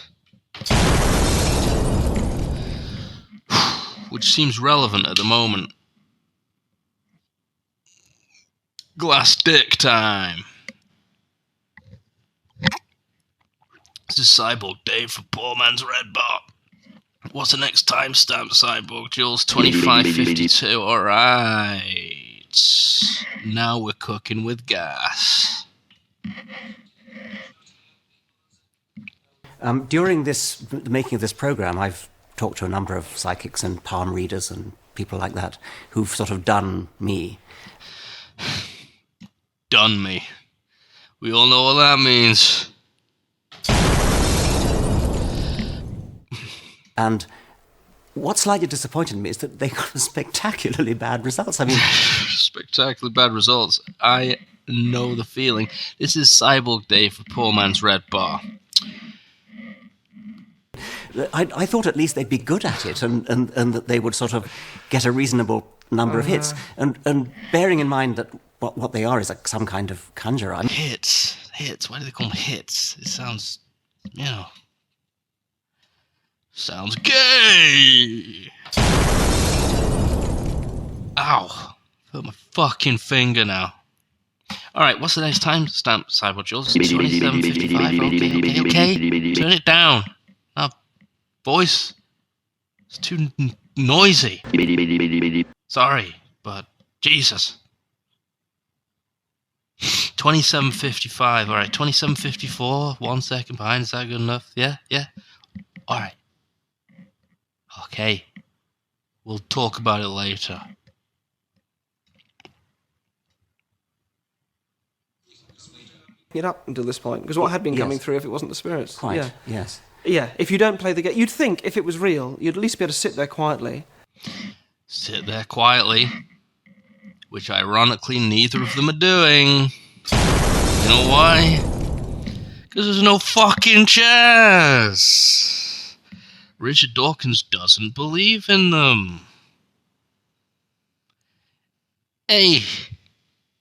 which seems relevant at the moment. Glass dick time. This is Cyborg Dave for Poor Man's Redbar. What's the next timestamp, Cyborg Jules? 2552. Alright. Now we're cooking with gas. During the making of this program, I've talked to a number of psychics and palm readers and people like that who've sort of done me. Done me. We all know what that means. And what slightly disappointed me is that they got spectacularly bad results. I mean, spectacularly bad results. I know the feeling. This is Cyborg Dave for Poor Man's Redbar. I thought at least they'd be good at it, and that they would sort of get a reasonable number of hits. And bearing in mind that what they are is like some kind of conjurer. Hits. Why do they call them hits? It sounds, you know, sounds gay. Ow. Hurt my fucking finger now. Alright, what's the next time stamp, Cyborg Jules? 27:55. Okay. Turn it down. Now, voice. It's too noisy. Sorry, but Jesus. 27:55. Alright, 27:54. 1 second behind. Is that good enough? Yeah? Alright. Okay. We'll talk about it later. It up until this point, because what had been coming through if it wasn't the spirits? Quite, yeah. Yes. Yeah, if you don't play the game, you'd think if it was real, you'd at least be able to sit there quietly. Sit there quietly, which ironically neither of them are doing. You know why? Because there's no fucking chairs. Richard Dawkins doesn't believe in them. Hey,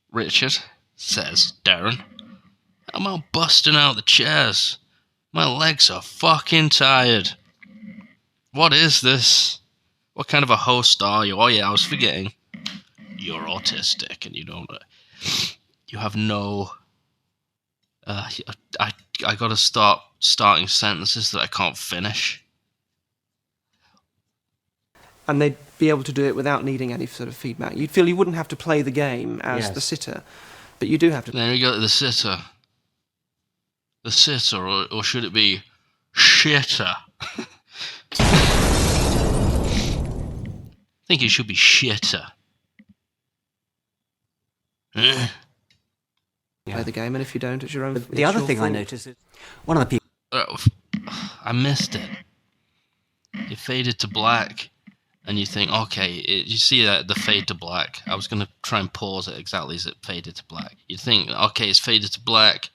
Richard, says Derren. How about busting out the chairs? My legs are fucking tired. What is this? What kind of a host are you? Oh yeah, I was forgetting. You're autistic and you don't... you have no... I gotta start starting sentences that I can't finish. And they'd be able to do it without needing any sort of feedback. You'd feel you wouldn't have to play the game as the sitter, but you do have to. There we go, the sitter. The sitter, or should it be shitter? I think it should be shitter. Play the game, and if you don't, it's your own. The other thing I noticed is one of the people. I missed it. It faded to black, and you think, okay, you see that the fade to black. I was going to try and pause it exactly as it faded to black. You think, okay, it's faded to black.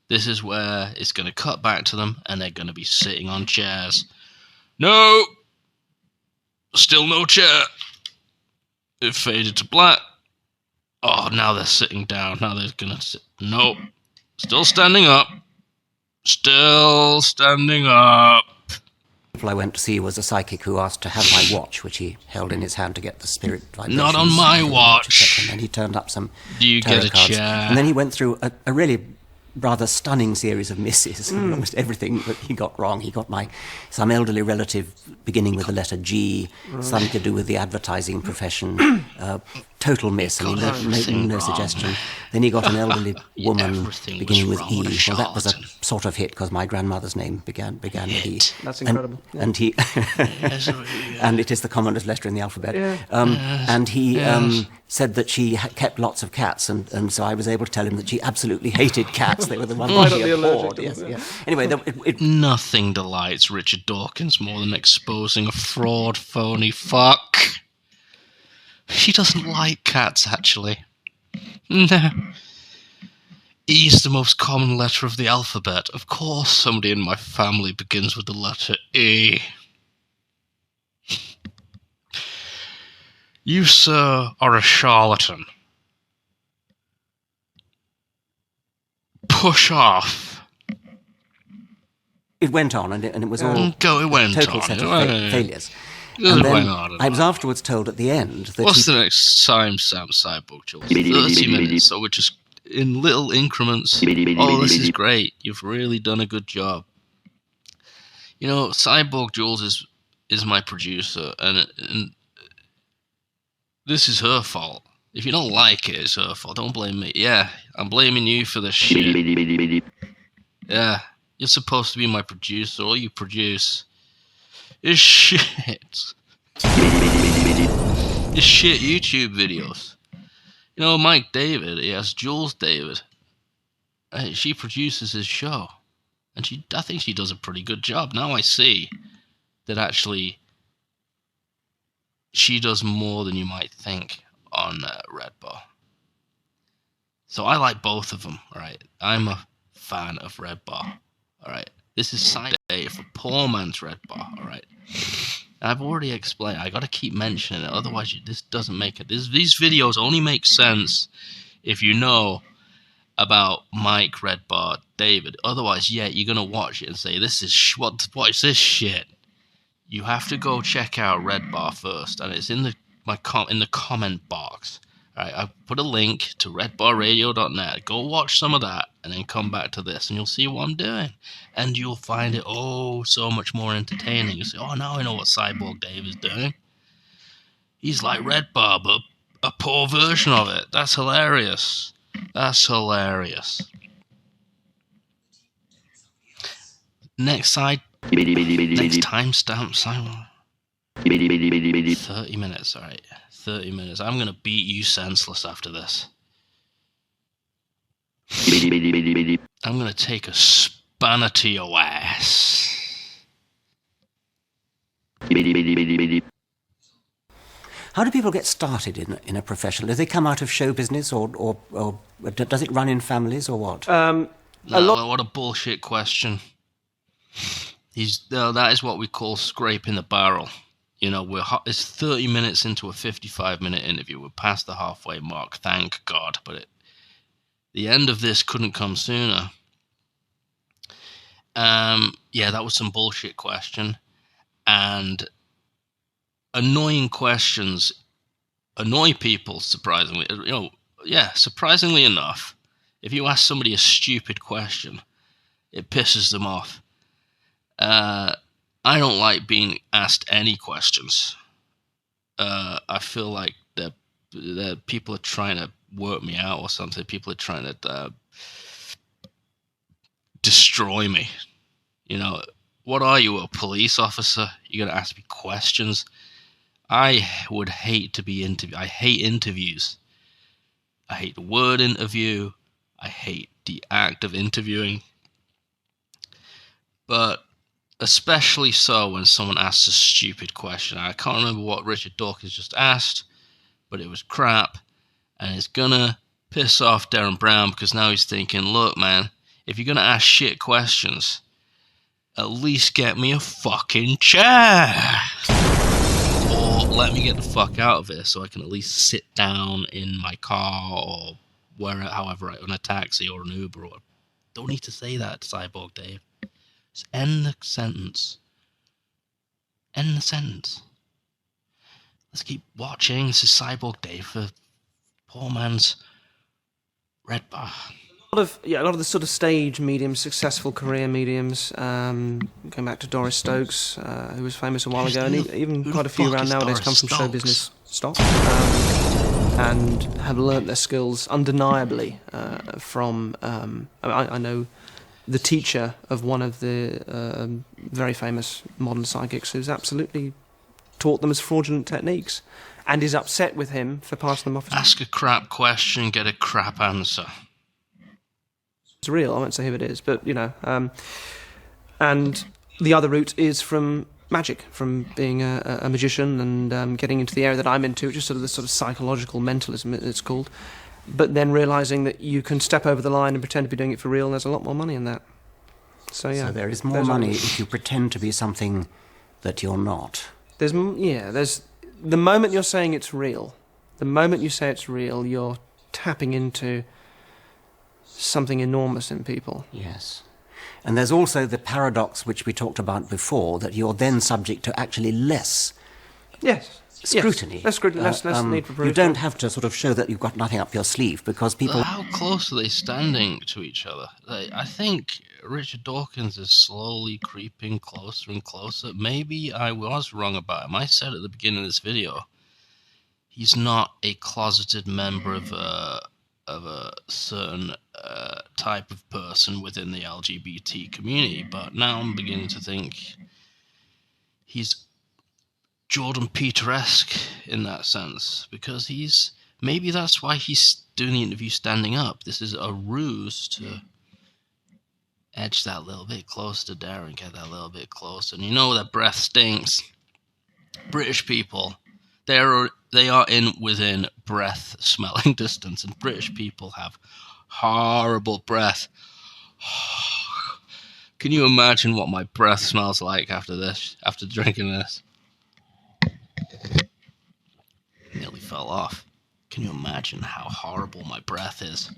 This is where it's going to cut back to them, and they're going to be sitting on chairs. No! Still no chair. It faded to black. Oh, now they're sitting down. Now they're going to sit. Nope. Still standing up. Still standing up. People I went to see was a psychic who asked to have my watch, which he held in his hand to get the spirit vibrations. Not on my watch. And then he turned up some Do you tarot get a cards. chair? And then he went through a really rather stunning series of misses. Almost everything that he got wrong. He got some elderly relative beginning with the letter G, something to do with the advertising profession. Total miss. I mean, no suggestion. Then he got an elderly woman beginning with E. Well, that was a sort of hit because my grandmother's name began with E. That's incredible. And he, and it is the commonest letter in the alphabet. Yeah. And he said that she kept lots of cats, and so I was able to tell him that she absolutely hated cats. They were the ones that she abhorred. Yes, yeah. Anyway, Nothing delights Richard Dawkins more than exposing a fraud, phony fuck. She doesn't like cats, actually. No. E's the most common letter of the alphabet. Of course, somebody in my family begins with the letter E. You, sir, are a charlatan. Push off. it went on, and it was all it went total on. set of failures. It And went then on I was afterwards told at the end that What's the next time, Sam Cyborg, Jules? 30 minutes, so we're just in little increments. Oh, this is great. You've really done a good job. You know, Cyborg Jules is my producer, and this is her fault. If you don't like it, it's her fault. Don't blame me. Yeah, I'm blaming you for this shit. Yeah, you're supposed to be my producer. All you produce is shit. It's shit YouTube videos. You know, Mike David, he has Jules David. She produces his show. And I think she does a pretty good job. Now I see that actually she does more than you might think on Redbar. So I like both of them, right? I'm a fan of Redbar, all right? This is side data for poor man's Redbar, all right? I've already explained. I got to keep mentioning it, otherwise this doesn't make it. These videos only make sense if you know about Mike, Redbar, David. Otherwise, yeah, you're gonna watch it and say, "This is what is this shit?" You have to go check out Redbar first, and it's in the comment box. All right, I put a link to redbarradio.net. Go watch some of that, and then come back to this, and you'll see what I'm doing, and you'll find it so much more entertaining. You say, "Oh, now I know what Cyborg Dave is doing. He's like Redbar, but a poor version of it. That's hilarious. That's hilarious." Next timestamp, Simon. 30 minutes, alright. 30 minutes. I'm gonna beat you senseless after this. I'm gonna take a spanner to your ass. How do people get started in a profession? Do they come out of show business, or does it run in families, or what? What a bullshit question. That is what we call scraping the barrel. You know, it's 30 minutes into a 55-minute interview. We're past the halfway mark, thank God. But the end of this couldn't come sooner. Yeah, that was some bullshit question. And annoying questions annoy people, surprisingly. You know, yeah, surprisingly enough, if you ask somebody a stupid question, it pisses them off. I don't like being asked any questions. I feel like that people are trying to work me out or something. People are trying to destroy me. You know, what are you, a police officer? You're going to ask me questions? I would hate to be I hate interviews. I hate the word interview. I hate the act of interviewing. But especially so when someone asks a stupid question. I can't remember what Richard Dawkins just asked, but it was crap. And it's gonna piss off Derren Brown because now he's thinking, look, man, if you're gonna ask shit questions, at least get me a fucking chair. Or let me get the fuck out of here so I can at least sit down in my car or wherever, however, on a taxi or an Uber. Or don't need to say that, Cyborg Dave. Just end the sentence. End the sentence. Let's keep watching. This is Cyborg Dave for poor man's Redbar. A lot of the sort of stage mediums, successful career mediums, going back to Doris Stokes, who was famous a while ago, and even quite a few around nowadays come from show business stock, and have learnt their skills undeniably from, I know the teacher of one of the very famous modern psychics who's absolutely taught them as fraudulent techniques, and is upset with him for passing them off. Ask a crap question, get a crap answer. It's real. I won't say who it is, but and the other route is from magic, from being a magician and getting into the area that I'm into, which is sort of the sort of psychological mentalism it's called. But then realizing that you can step over the line and pretend to be doing it for real, and there's a lot more money in that. So yeah, so there is more money if you pretend to be something that you're not. There's the moment you're saying it's real. The moment you say it's real, you're tapping into something enormous in people. Yes. And there's also the paradox which we talked about before, that you're then subject to actually less scrutiny. Yes. Less need for proof. You don't have to sort of show that you've got nothing up your sleeve, because people... How close are they standing to each other? I think Richard Dawkins is slowly creeping closer and closer. Maybe I was wrong about him. I said at the beginning of this video, he's not a closeted member of a certain type of person within the LGBT community, but now I'm beginning to think he's Jordan Peter-esque in that sense, because maybe that's why he's doing the interview standing up. This is a ruse to edge that little bit closer to Derren, get that little bit closer. And you know that breath stinks. British people, they are within breath smelling distance, and British people have horrible breath. Can you imagine what my breath smells like after drinking this? Nearly fell off. Can you imagine how horrible my breath is?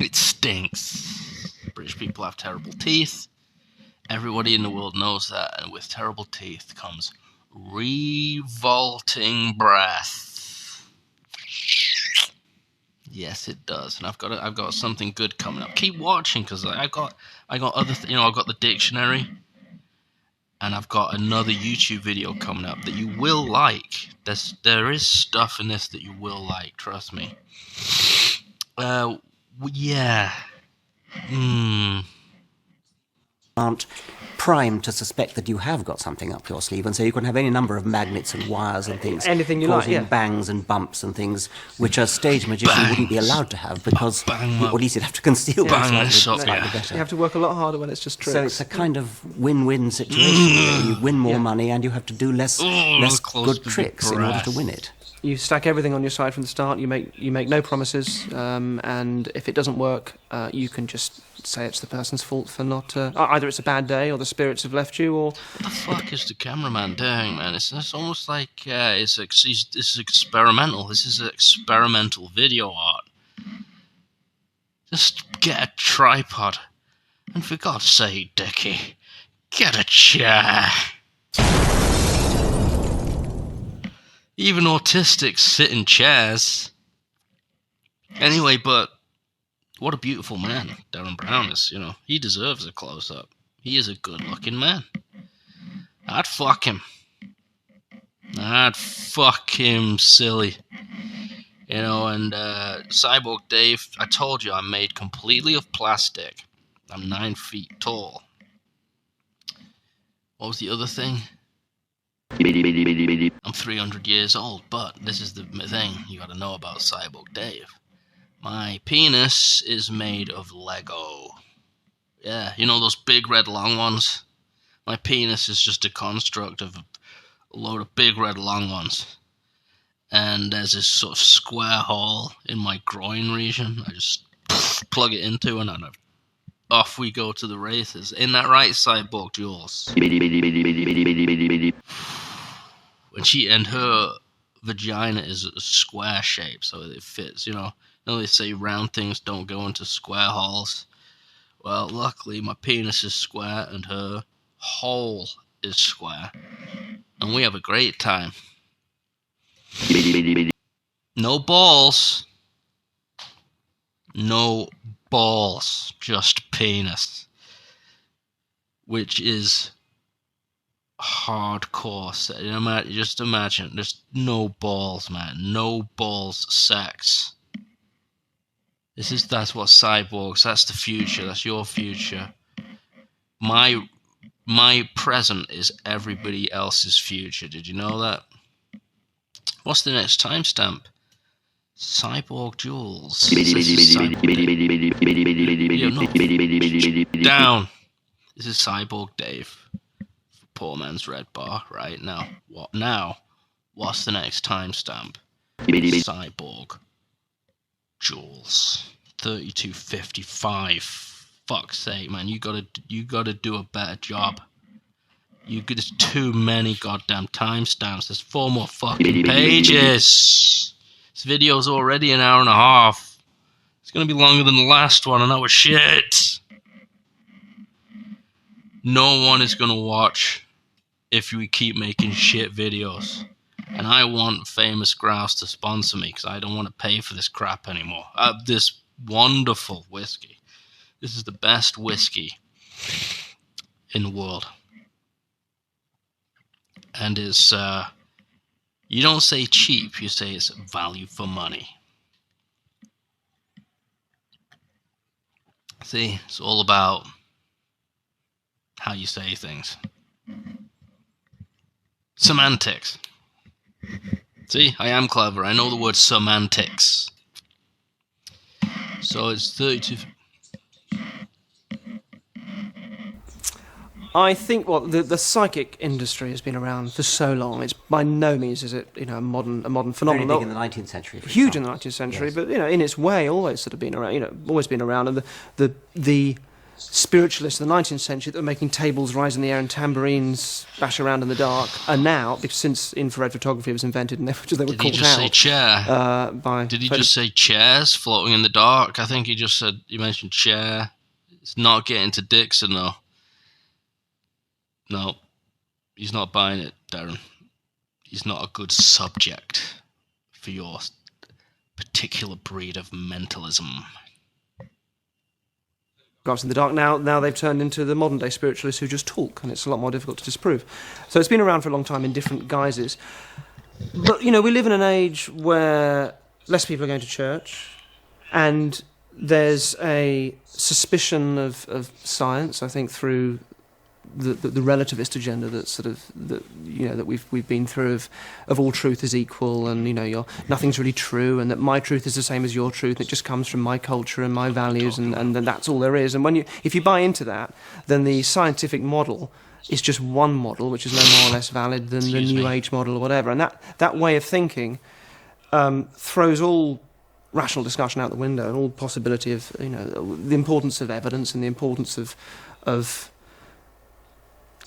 It stinks. British people have terrible teeth. Everybody in the world knows that, and with terrible teeth comes revolting breath. Yes, it does, and I've got something good coming up. Keep watching, because I got other I've got the dictionary, and I've got another YouTube video coming up that you will like. There is stuff in this that you will like, trust me. Yeah. Aren't primed to suspect that you have got something up your sleeve, and so you can have any number of magnets and wires and things, anything you causing like, yeah. bangs and bumps and things, which a stage magician wouldn't be allowed to have, because or at least you'd have to conceal them slightly better. You have to work a lot harder when it's just tricks. So it's a kind of win-win situation. Where you win more money and you have to do less good tricks in order to win it. You stack everything on your side from the start. You make no promises, and if it doesn't work, you can just say it's the person's fault for not. Either it's a bad day, or the spirits have left you, or. What the fuck is the cameraman doing, man? It's almost like this is experimental. This is experimental video art. Just get a tripod, and for God's sake, Dickie, get a chair. Even autistics sit in chairs. Anyway, but what a beautiful man Derren Brown is, He deserves a close-up. He is a good-looking man. I'd fuck him. I'd fuck him silly. And Cyborg Dave, I told you I'm made completely of plastic. I'm 9 feet tall. What was the other thing? I'm 300 years old, but this is the thing you gotta know about Cyborg Dave. My penis is made of Lego. Yeah, you know those big red long ones? My penis is just a construct of a load of big red long ones. And there's this sort of square hole in my groin region. I just plug it into, and then off we go to the races. Ain't that right, Cyborg Jules? When and her vagina is a square shape, so it fits, you know. They say round things don't go into square holes. Well, luckily my penis is square and her hole is square. And we have a great time. No balls. No balls. Just penis. Which is hardcore. Just imagine. There's no balls, man. No balls sex. That's what cyborgs. That's the future. That's your future. My present is everybody else's future. Did you know that? What's the next timestamp? Cyborg Jules. Down. This is Cyborg Dave. Poor man's Redbar. Right now. What now? What's the next timestamp? Cyborg Jules. 3255. Fuck's sake, man. You gotta do a better job. There's too many goddamn timestamps. There's 4 more fucking pages. This video's already an hour and a half. It's gonna be longer than the last one, and that was shit. No one is gonna watch if we keep making shit videos. And I want Famous Grouse to sponsor me, because I don't want to pay for this crap anymore. This wonderful whiskey. This is the best whiskey in the world. And it's, you don't say cheap, you say it's value for money. See, it's all about how you say things. Semantics. See, I am clever. I know the word semantics. So it's 32... I think the psychic industry has been around for so long. It's by no means is it a modern phenomenon. Very big in the 19th century. Huge in the 19th century, yes. But in its way, always sort of been around. Always been around. And the spiritualists of the 19th century that were making tables rise in the air and tambourines bash around in the dark are now, because since infrared photography was invented, and they were called out. Did he just say chair? Did he just say chairs floating in the dark? I think he mentioned chair. It's not getting to Dixon though. No, he's not buying it, Derren. He's not a good subject for your particular breed of mentalism. In the dark now they've turned into the modern day spiritualists who just talk, and it's a lot more difficult to disprove. So it's been around for a long time in different guises. But we live in an age where less people are going to church, and there's a suspicion of science, I think, through the relativist agenda that we've been through of all truth is equal, and nothing's really true, and that my truth is the same as your truth. It just comes from my culture and my values, and that's all there is. And if you buy into that, then the scientific model is just one model, which is no more or less valid than the New Age model or whatever. And that way of thinking throws all rational discussion out the window, and all possibility of the importance of evidence and the importance of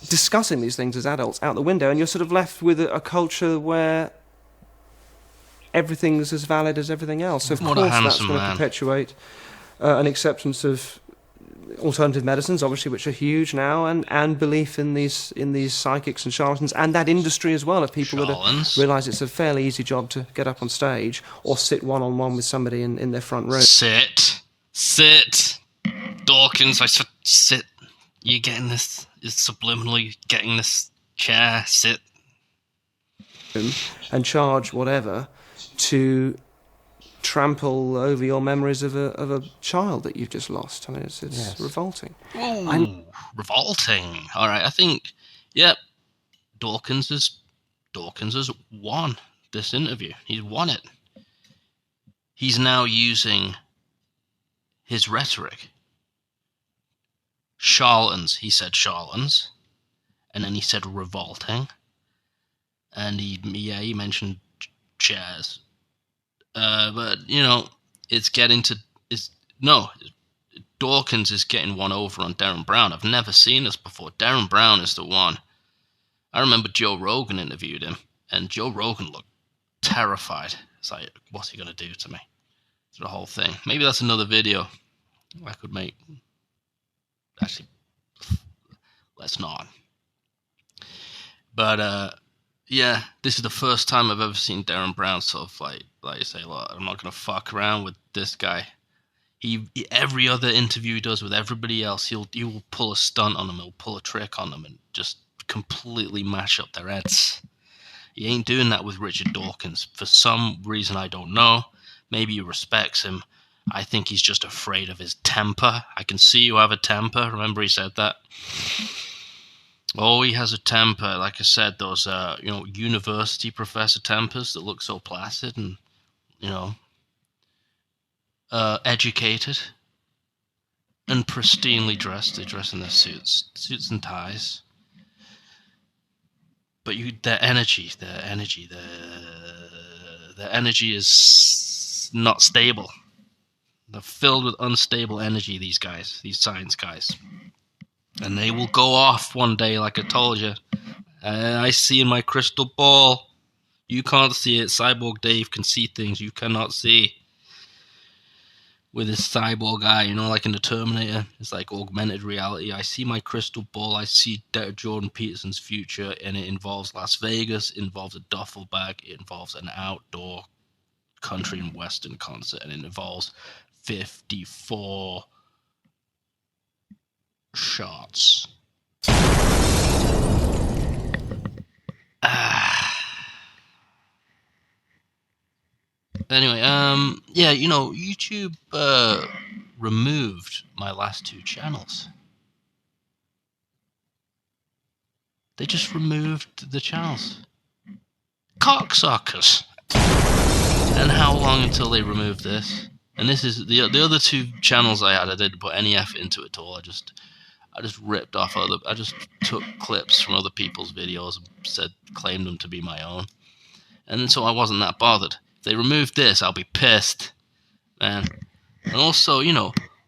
discussing these things as adults out the window, and you're sort of left with a culture where everything's as valid as everything else. So of course that's going to perpetuate an acceptance of alternative medicines, obviously, which are huge now, and belief in these psychics and charlatans, and that industry as well, of people that realise it's a fairly easy job to get up on stage or sit one-on-one with somebody in their front room. Sit. Dawkins, I said sit. You getting this? Is subliminally getting this chair? Sit. And charge whatever to trample over your memories of a child that you've just lost. I mean, it's Yes. revolting. Ooh, revolting. All right, I think, yep, Dawkins has won this interview. He's won it. He's now using his rhetoric. Charlatans, he said charlatans, and then he said revolting, and he mentioned chairs. But Dawkins is getting one over on Derren Brown. I've never seen this before. Derren Brown is the one. I remember Joe Rogan interviewed him, and Joe Rogan looked terrified. It's like, what's he going to do to me? It's the whole thing. Maybe that's another video I could make. Actually, let's not. But, yeah, this is the first time I've ever seen Derren Brown sort of like you say, look, I'm not going to fuck around with this guy. Every other interview he does with everybody else, he will pull a stunt on them, he'll pull a trick on them and just completely mash up their heads. He ain't doing that with Richard Dawkins. For some reason I don't know. Maybe he respects him. I think he's just afraid of his temper. I can see you have a temper. Remember he said that? Oh, he has a temper. Like I said, those university professor tempers that look so placid and, educated and pristinely dressed. They dress in their suits and ties. But their energy is not stable. They're filled with unstable energy, these science guys. And they will go off one day, like I told you. I see in my crystal ball. You can't see it. Cyborg Dave can see things you cannot see. With his cyborg eye, like in the Terminator. It's like augmented reality. I see my crystal ball. I see Jordan Peterson's future, and it involves Las Vegas. It involves a duffel bag. It involves an outdoor country and western concert, and it involves 54 shots. Anyway, YouTube removed my last 2 channels. They just removed the channels. Cocksuckers. And how long until they remove this? And this is the other 2 channels I had. I didn't put any effort into it at all. I just ripped off I just took clips from other people's videos and claimed them to be my own. And so I wasn't that bothered. If they remove this, I'll be pissed, man. And also,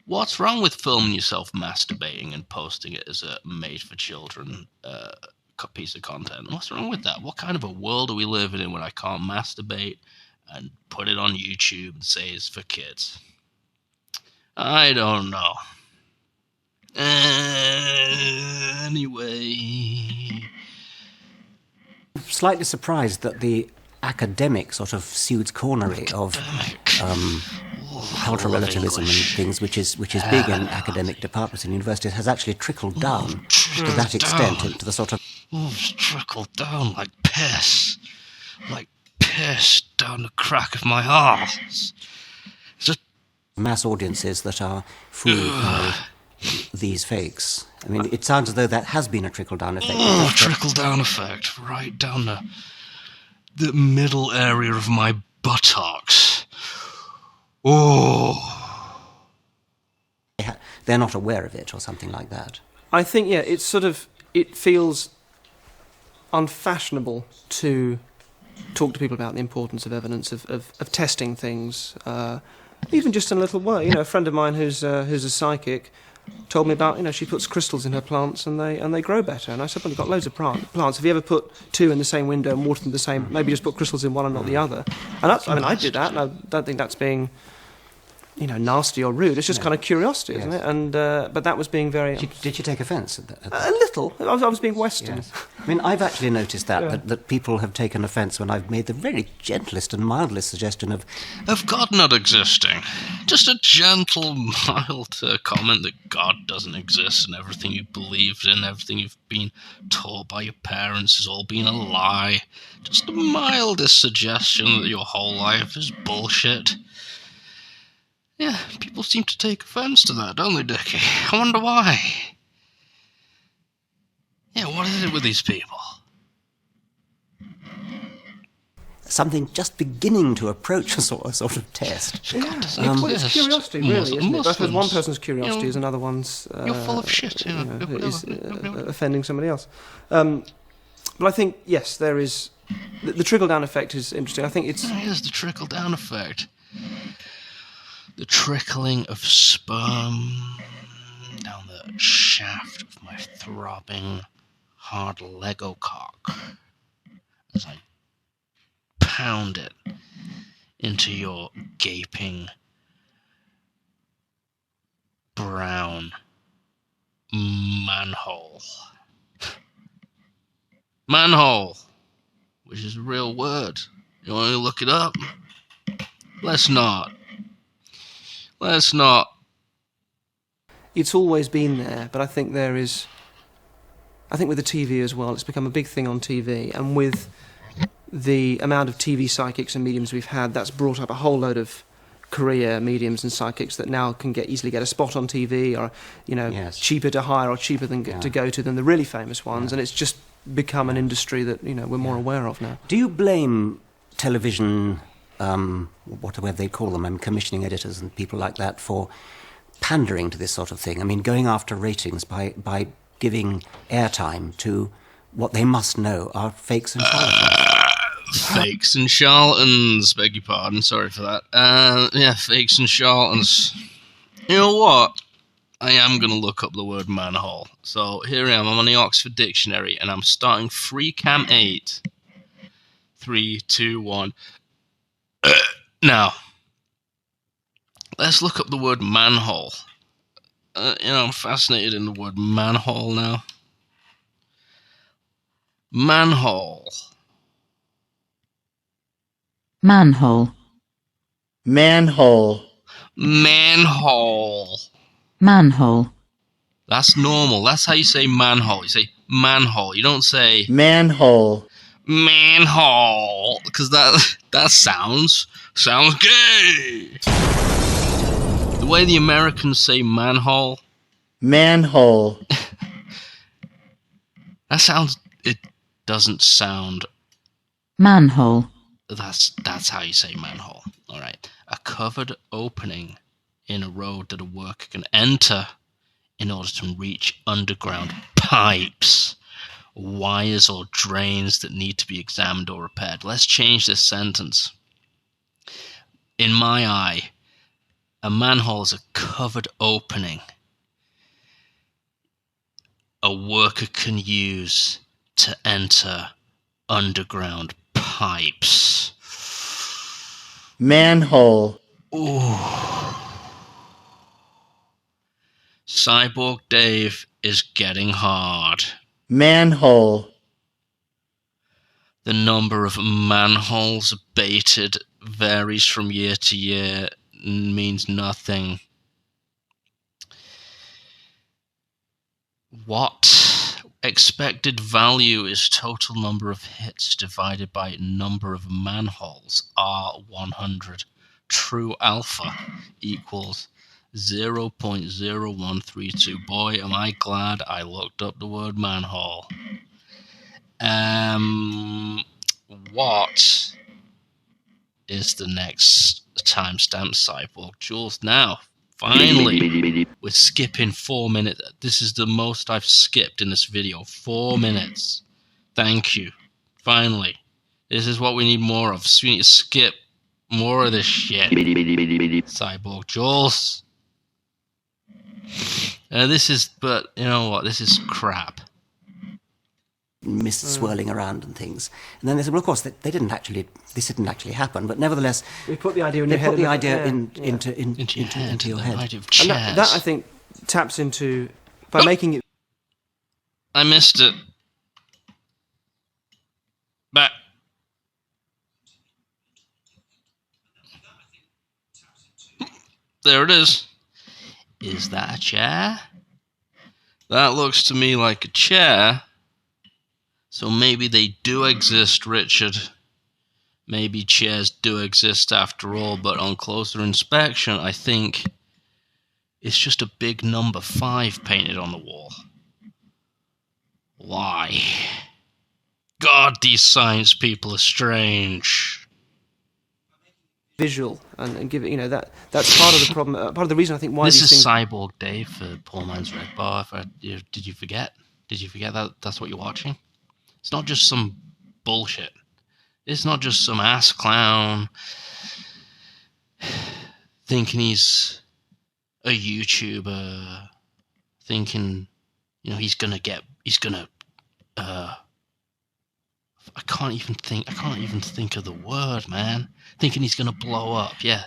what's wrong with filming yourself masturbating and posting it as a made-for-children piece of content? What's wrong with that? What kind of a world are we living in when I can't masturbate and put it on YouTube and say it's for kids? I don't know. Anyway. Slightly surprised that the academic sort of Sude's cornery of cultural relativism and things, which is big in academic departments in universities, has actually trickled down to that extent into the sort of... trickled down like piss down the crack of my arse. Just mass audiences that are fooled by these fakes. I mean, it sounds as though that has been a trickle-down effect. Trickle-down effect, right down the middle area of my buttocks. Oh. They're not aware of it or something like that. I think, it feels unfashionable to talk to people about the importance of evidence, of testing things, even just in a little way. A friend of mine who's a psychic told me about, she puts crystals in her plants and they grow better. And I said, well, you've got loads of plants. Have you ever put 2 in the same window and watered them the same? Maybe just put crystals in one and not the other. And I did that, and I don't think that's being nasty or rude. It's just kind of curiosity, isn't it? And but that was being very... Did you take offence at that? A little. I was being Western. Yes. I mean, I've actually noticed that people have taken offence when I've made the very gentlest and mildest suggestion of God not existing. Just a gentle, mild comment that God doesn't exist and everything you believed in, everything you've been taught by your parents has all been a lie. Just the mildest suggestion that your whole life is bullshit. Yeah, people seem to take offence to that, don't they, Dickie? I wonder why. Yeah, what is it with these people? something just beginning to approach a sort of test. Well, it's curiosity, really, isn't it? I suppose one person's curiosity is another one's... you're full of shit, is offending somebody else. But I think, yes, there is... The trickle-down effect is interesting. I think it's... Here's the trickle-down effect. The trickling of sperm down the shaft of my throbbing, hard Lego cock as I pound it into your gaping, brown manhole. Manhole, which is a real word. You want to look it up? Let's not. It's always been there, but I think there is... I think with the TV as well, it's become a big thing on TV, and with the amount of TV psychics and mediums we've had, that's brought up a whole load of career mediums and psychics that now can easily get a spot on TV, or cheaper to hire or cheaper to go to than the really famous ones, and it's just become an industry that we're more aware of now. Do you blame television, whatever they call them, commissioning editors and people like that, for pandering to this sort of thing? I mean, going after ratings by giving airtime to what they must know are fakes and charlatans. Fakes and charlatans, beg your pardon, sorry for that. Fakes and charlatans. You know what? I am going to look up the word manhole. So here I am, I'm on the Oxford Dictionary, and I'm starting free cam 8. 3, 2, 1. Now, let's look up the word manhole. I'm fascinated in the word manhole now. Manhole. Manhole. Manhole. Manhole. Manhole. That's normal. That's how you say manhole. You say manhole. You don't say manhole. Manhole. Because that sounds gay. The way the Americans say manhole. Manhole. It doesn't sound... Manhole. That's how you say manhole. All right. A covered opening in a road that a worker can enter in order to reach underground pipes, wires or drains that need to be examined or repaired. Let's change this sentence. In my eye, a manhole is a covered opening a worker can use to enter underground pipes. Manhole. Ooh. Cyborg Dave is getting hard. Manhole. The number of manholes baited varies from year to year, means nothing. What expected value is total number of hits divided by number of manholes, R100. True alpha equals 0.0132. Boy, am I glad I looked up the word manhole. What is the next timestamp, Cyborg Jules? Now, finally, we're skipping 4 minutes. This is the most I've skipped in this video. 4 minutes. Thank you. Finally. This is what we need more of. So we need to skip more of this shit. Cyborg Jules. But you know what? This is crap. mist swirling around and things. And then they said, well, of course, this didn't actually happen, but nevertheless, We put the idea in they your head. put the and idea Into your the head. idea of And chairs. that, I think, taps into, by making it... I missed it. But there it is. Is that a chair? That looks to me like a chair. So maybe they do exist, Richard. Maybe chairs do exist after all, but on closer inspection, I think it's just a big number 5 painted on the wall. Why? God, these science people are strange. visual and give it, that's part of the problem. Part of the reason I think why This these is things. Cyborg Day for Poor Man's Redbar. Did you forget? Did you forget that that's what you're watching? It's not just some bullshit. It's not just some ass clown thinking he's a YouTuber, thinking, he's gonna. I can't even think of the word, man. Thinking he's gonna blow up. Yeah,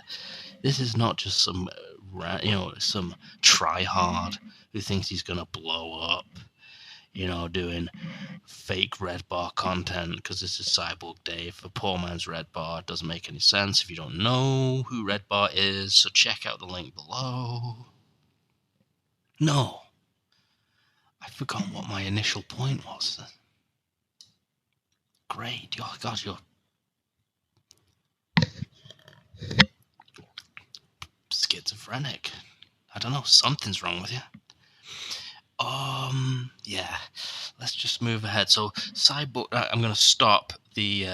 this is not just some, some tryhard who thinks he's gonna blow up. Doing fake Redbar content because this is Cyborg Day for Poor Man's Redbar. It doesn't make any sense if you don't know who Redbar is, so check out the link below. No. I've forgotten what my initial point was. Great. Oh, God, you're schizophrenic. I don't know. Something's wrong with you. Yeah. Let's just move ahead. So, Cyborg... I'm going to stop the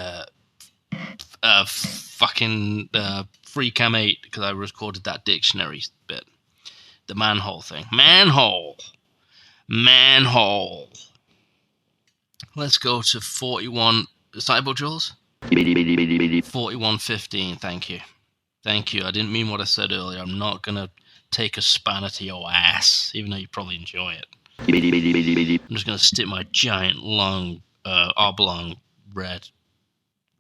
fucking FreeCam 8 because I recorded that dictionary bit. The manhole thing. Manhole. Let's go to 41... Cyborg Jules? 4115. Thank you. I didn't mean what I said earlier. I'm not going to take a spanner to your ass, even though you probably enjoy it. I'm just going to stick my giant, long, oblong, red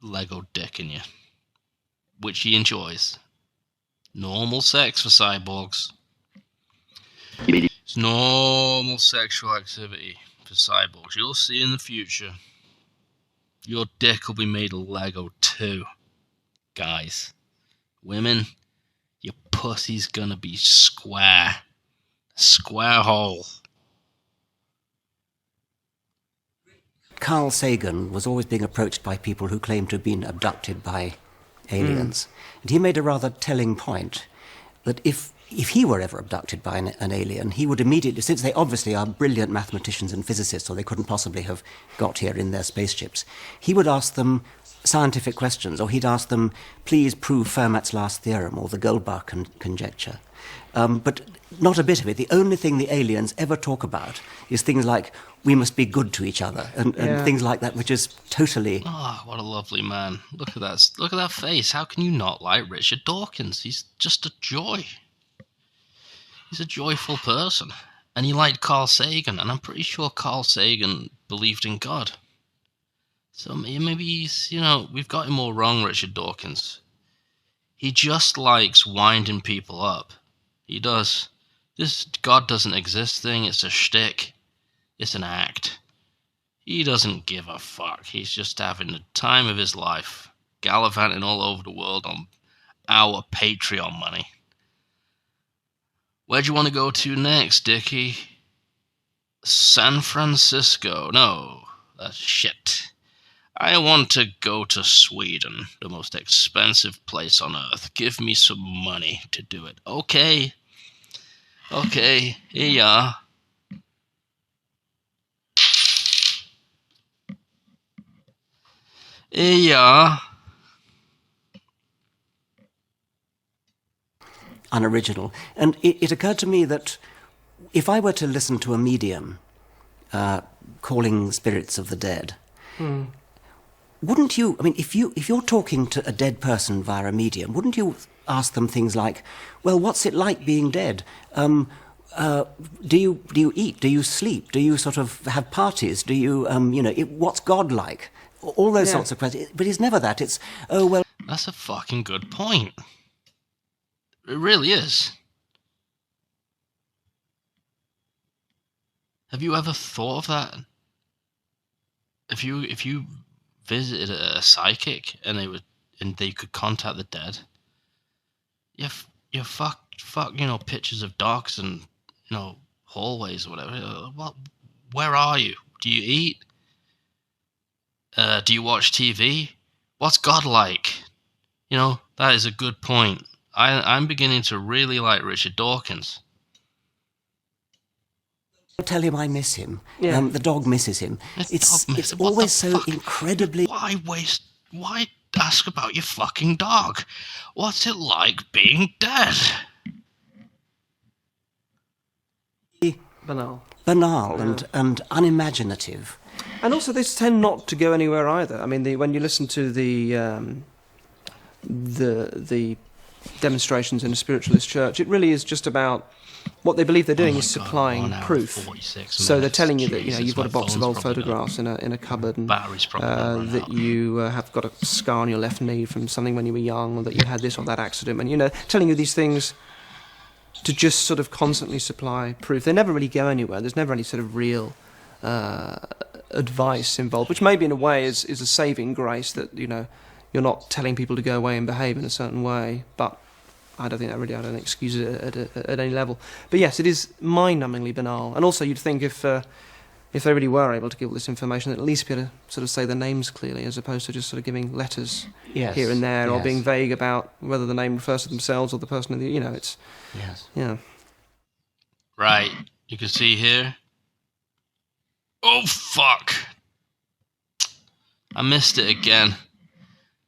Lego dick in you, which he enjoys. Normal sex for cyborgs. It's normal sexual activity for cyborgs. You'll see in the future. Your dick will be made of Lego too, guys. Women, your pussy's gonna be square. Square hole. Carl Sagan was always being approached by people who claimed to have been abducted by aliens. And he made a rather telling point that if he were ever abducted by an alien, he would immediately, since they obviously are brilliant mathematicians and physicists, or they couldn't possibly have got here in their spaceships, he would ask them scientific questions, or he'd ask them, please prove Fermat's last theorem, or the Goldbach conjecture. But not a bit of it. The only thing the aliens ever talk about is things like, we must be good to each other, and things like that, which is totally... Oh, what a lovely man. Look at that. Look at that face. How can you not like Richard Dawkins? He's just a joy. He's a joyful person. And he liked Carl Sagan, and I'm pretty sure Carl Sagan believed in God. So maybe he's, we've got him all wrong, Richard Dawkins. He just likes winding people up. He does. This God doesn't exist thing, it's a shtick. It's an act. He doesn't give a fuck. He's just having the time of his life, gallivanting all over the world on our Patreon money. Where do you want to go to next, Dickie? San Francisco. No, that's shit. I want to go to Sweden, the most expensive place on earth. Give me some money to do it. Okay, here you are. Yeah. Unoriginal. And it occurred to me that if I were to listen to a medium calling spirits of the dead, wouldn't you, if you're talking to a dead person via a medium, wouldn't you ask them things like, well, what's it like being dead? do you eat? Do you sleep? Do you sort of have parties? Do you, what's God like? All those sorts of questions. But it's never that. It's, oh, well... That's a fucking good point. It really is. Have you ever thought of that? If you visited a psychic and they could contact the dead, you fuck pictures of dogs and hallways or whatever. Where are you? Do you eat? Do you watch TV? What's God like? That is a good point. I'm beginning to really like Richard Dawkins. I'll tell him I miss him. Yeah. The dog misses him. It's always so incredibly... Why ask about your fucking dog? What's it like being dead? Banal. And unimaginative. And also, they tend not to go anywhere either. I mean, when you listen to the demonstrations in a spiritualist church, it really is just about what they believe they're doing is supplying proof. So they're telling you that you've got a box of old photographs in a cupboard, and that you have got a scar on your left knee from something when you were young, or that you had this or that accident, and telling you these things to just sort of constantly supply proof. They never really go anywhere. There's never any sort of real advice involved, which maybe in a way is a saving grace, that you're not telling people to go away and behave in a certain way, but I don't think excuse it at any level. But yes, it is mind-numbingly banal. And also, you'd think if they really were able to give all this information, they'd at least be able to sort of say the names clearly, as opposed to just sort of giving letters here and there, or being vague about whether the name refers to themselves or the person in the... it's... Yes. Yeah. Right. You can see here. Oh, fuck. I missed it again.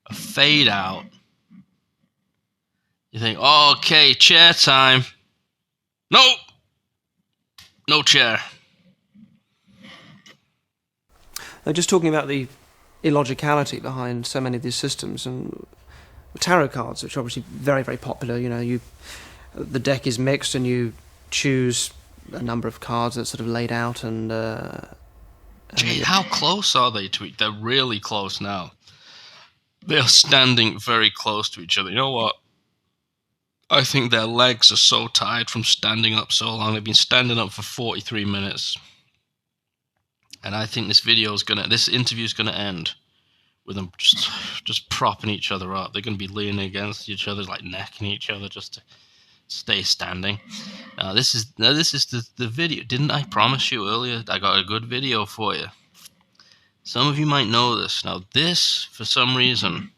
A fade out. You think, okay, chair time. Nope. No chair. They're just talking about the illogicality behind so many of these systems, and tarot cards, which are obviously very, very popular. The deck is mixed, and you choose a number of cards that's sort of laid out, and Jay, how close are they to each? They're really close now. They are standing very close to each other. You know what? I think their legs are so tired from standing up so long. They've been standing up for 43 minutes. And I think this interview is gonna end with them just propping each other up. They're gonna be leaning against each other, like necking each other, just to stay standing. This is the video. Didn't I promise you earlier I got a good video for you? Some of you might know this. Now this, for some reason,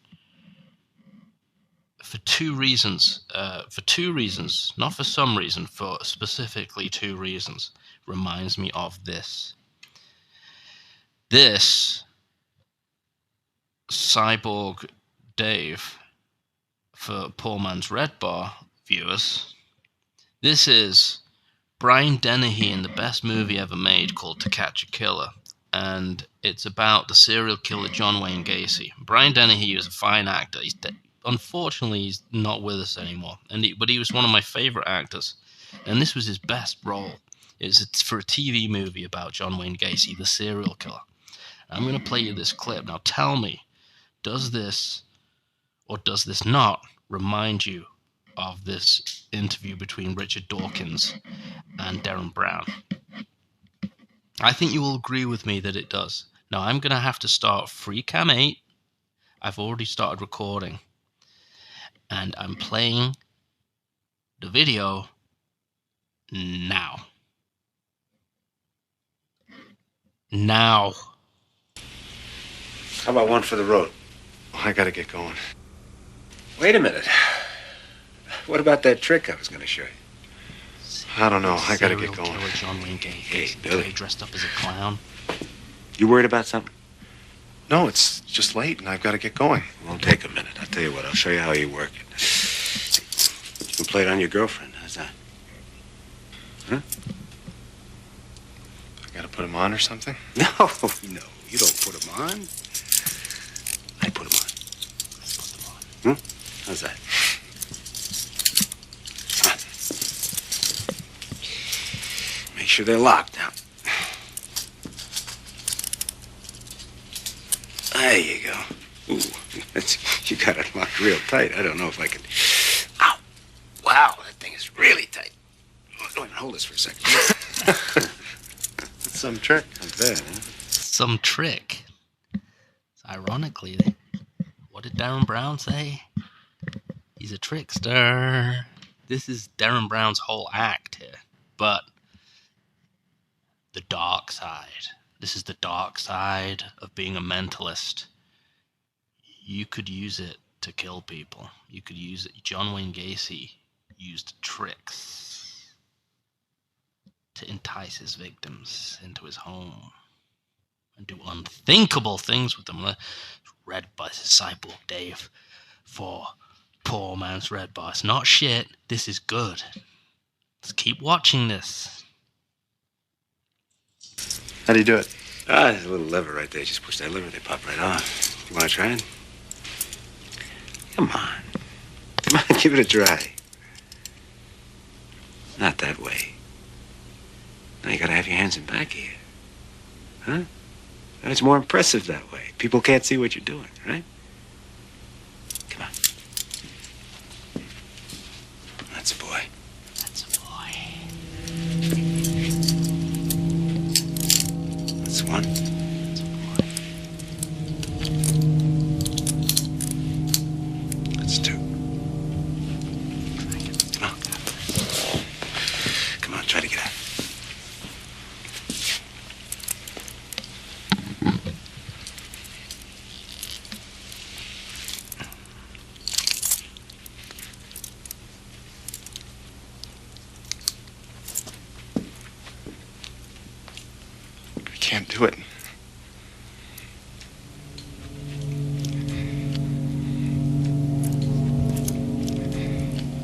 for two reasons, not for some reason, for specifically two reasons, reminds me of this. This Cyborg Dave, for Poor Man's Redbar viewers, this is Brian Dennehy in the best movie ever made called To Catch a Killer, and it's about the serial killer John Wayne Gacy. Brian Dennehy was a fine actor. Unfortunately, he's not with us anymore, but he was one of my favorite actors, and this was his best role. It's for a TV movie about John Wayne Gacy, the serial killer. I'm going to play you this clip. Now tell me, does this or does this not remind you of this interview between Richard Dawkins and Derren Brown? I think you will agree with me that it does. Now I'm going to have to start free cam 8. I've already started recording. And I'm playing the video now. Now. How about one for the road? Oh, I gotta get going. Wait a minute. What about that trick I was gonna show you? I don't know. I gotta get going. John Wayne Gacy. Hey, Billy. Dressed up as a clown. You worried about something? No, it's just late and I've got to get going. It won't take a minute. I'll tell you what, I'll show you how you work it. You can play it on your girlfriend. How's that? Huh? I gotta put him on or something? No, you don't put them on. I put them on. Put them on. How's that? sure they're locked now. There you go. Ooh, you got it locked real tight. I don't know if I can. Ow! Wow, that thing is really tight. Go ahead and hold this for a second. It's some trick. Not bad, huh? Some trick. Ironically, what did Derren Brown say? He's a trickster. This is Derren Brown's whole act here. But the dark side. This is the dark side of being a mentalist. You could use it to kill people. You could use it. John Wayne Gacy used tricks to entice his victims into his home and do unthinkable things with them. Read by Cyborg Dave for poor man's Redbar. It's not shit. This is good. Let's keep watching this. How do you do it? There's a little lever right there. Just push that lever, they pop right off. You want to try it? Come on. Come on, give it a try. Not that way. Now you gotta have your hands in back here. Huh? It's more impressive that way. People can't see what you're doing, right? Come on. That's a boy. That's a boy. That's one. That's a boy. That's two. Come on. Come on, try to get out. Can't do it.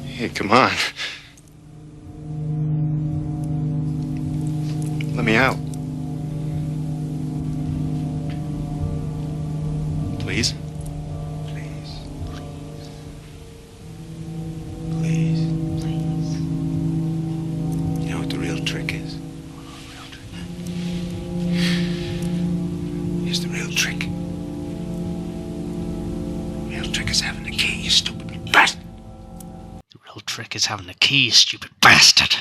Hey, come on. Let me out. Please? Please. Please. Please. You know what the real trick is? Here's the real trick. The real trick is having the key, you stupid bastard. The real trick is having the key, you stupid bastard.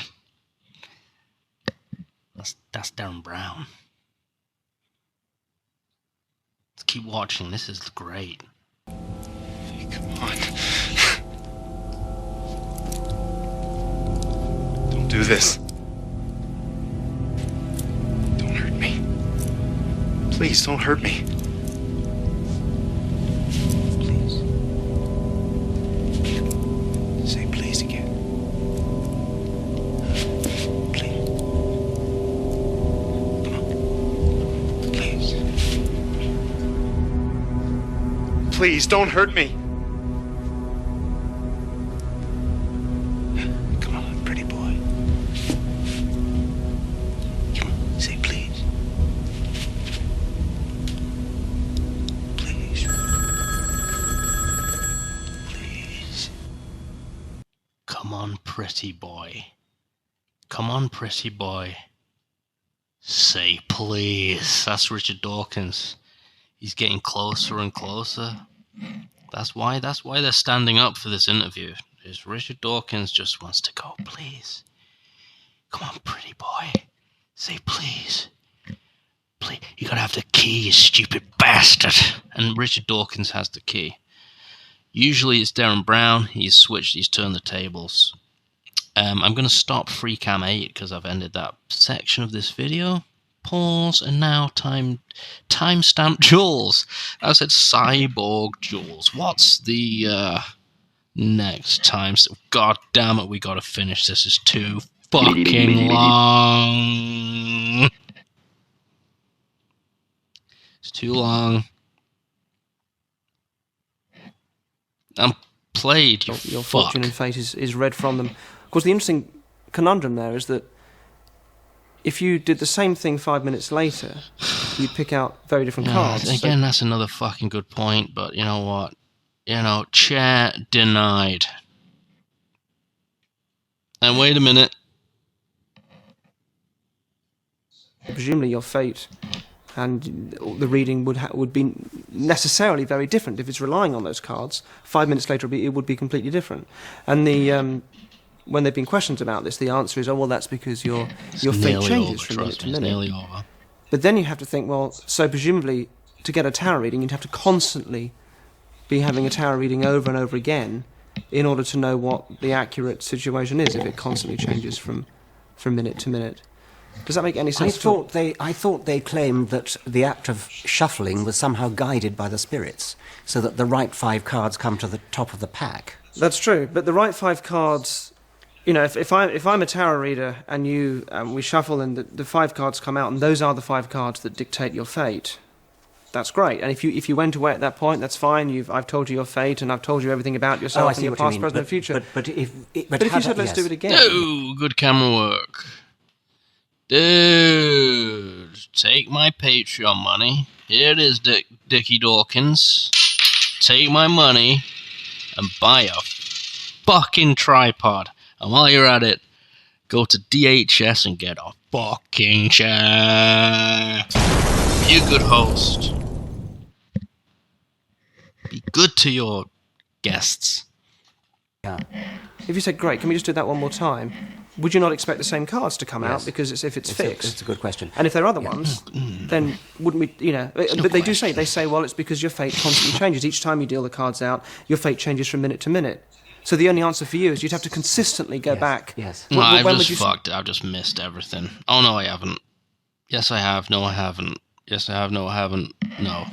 That's Derren Brown. Let's keep watching. This is great. Hey, come on. Don't do this. Don't hurt me. Please, don't hurt me. Please. Say please again. Please. Come on. Please. Please, don't hurt me. Come on, pretty boy. Come on, say please. Please. Please. Come on, pretty boy. Come on, pretty boy. Say please. That's Richard Dawkins. He's getting closer and closer. That's why they're standing up for this interview. Is Richard Dawkins just wants to go, please. Come on, pretty boy. Say please. Please. You gotta have the key, you stupid bastard. And Richard Dawkins has the key. Usually it's Derren Brown. He's switched, he's turned the tables. I'm going to stop FreeCam 8 because I've ended that section of this video. Pause, and now timestamp Jules. I said Cyborg Jules. What's the next time? God damn it, we got to finish this. It's too fucking long. It's too long. I'm played. Your fortune and fate is read from them. Of course, the interesting conundrum there is that if you did the same thing 5 minutes later, you'd pick out very different cards. Again, that's another fucking good point, but you know what? Chair denied. And wait a minute. Presumably your fate and the reading would be necessarily very different if it's relying on those cards. 5 minutes later, it would be completely different. And when there've been questions about this, the answer is, oh, well, that's because your fate changes from minute to minute. It's nearly over. But then you have to think, well, so presumably to get a tarot reading, you'd have to constantly be having a tarot reading over and over again in order to know what the accurate situation is if it constantly changes from minute to minute. Does that make any sense? I thought they claimed that the act of shuffling was somehow guided by the spirits, so that the right 5 cards come to the top of the pack. That's true, but the right 5 cards, you know, if I'm a tarot reader and we shuffle and the 5 cards come out and those are the 5 cards that dictate your fate, that's great. And if you went away at that point, that's fine. I've told you your fate and I've told you everything about yourself and your past, present, and future. But if you said let's do it again, Oh, good camera work. Dude, take my Patreon money. Here it is, Dickie Dawkins. Take my money and buy a fucking tripod. And while you're at it, go to DHS and get a fucking chair. Be a good host. Be good to your guests. Yeah. if you said, great, can we just do that one more time? Would you not expect the same cards to come out because if it's fixed? It's a good question. And if there are other ones, then wouldn't we, you know... But they say, well, it's because your fate constantly changes. Each time you deal the cards out, your fate changes from minute to minute. So the only answer for you is you'd have to consistently go back. Yes. No, I've just fucked. I've just missed everything. Oh, no, I haven't. Yes, I have. No, I haven't. Yes, I have. No, I haven't. No.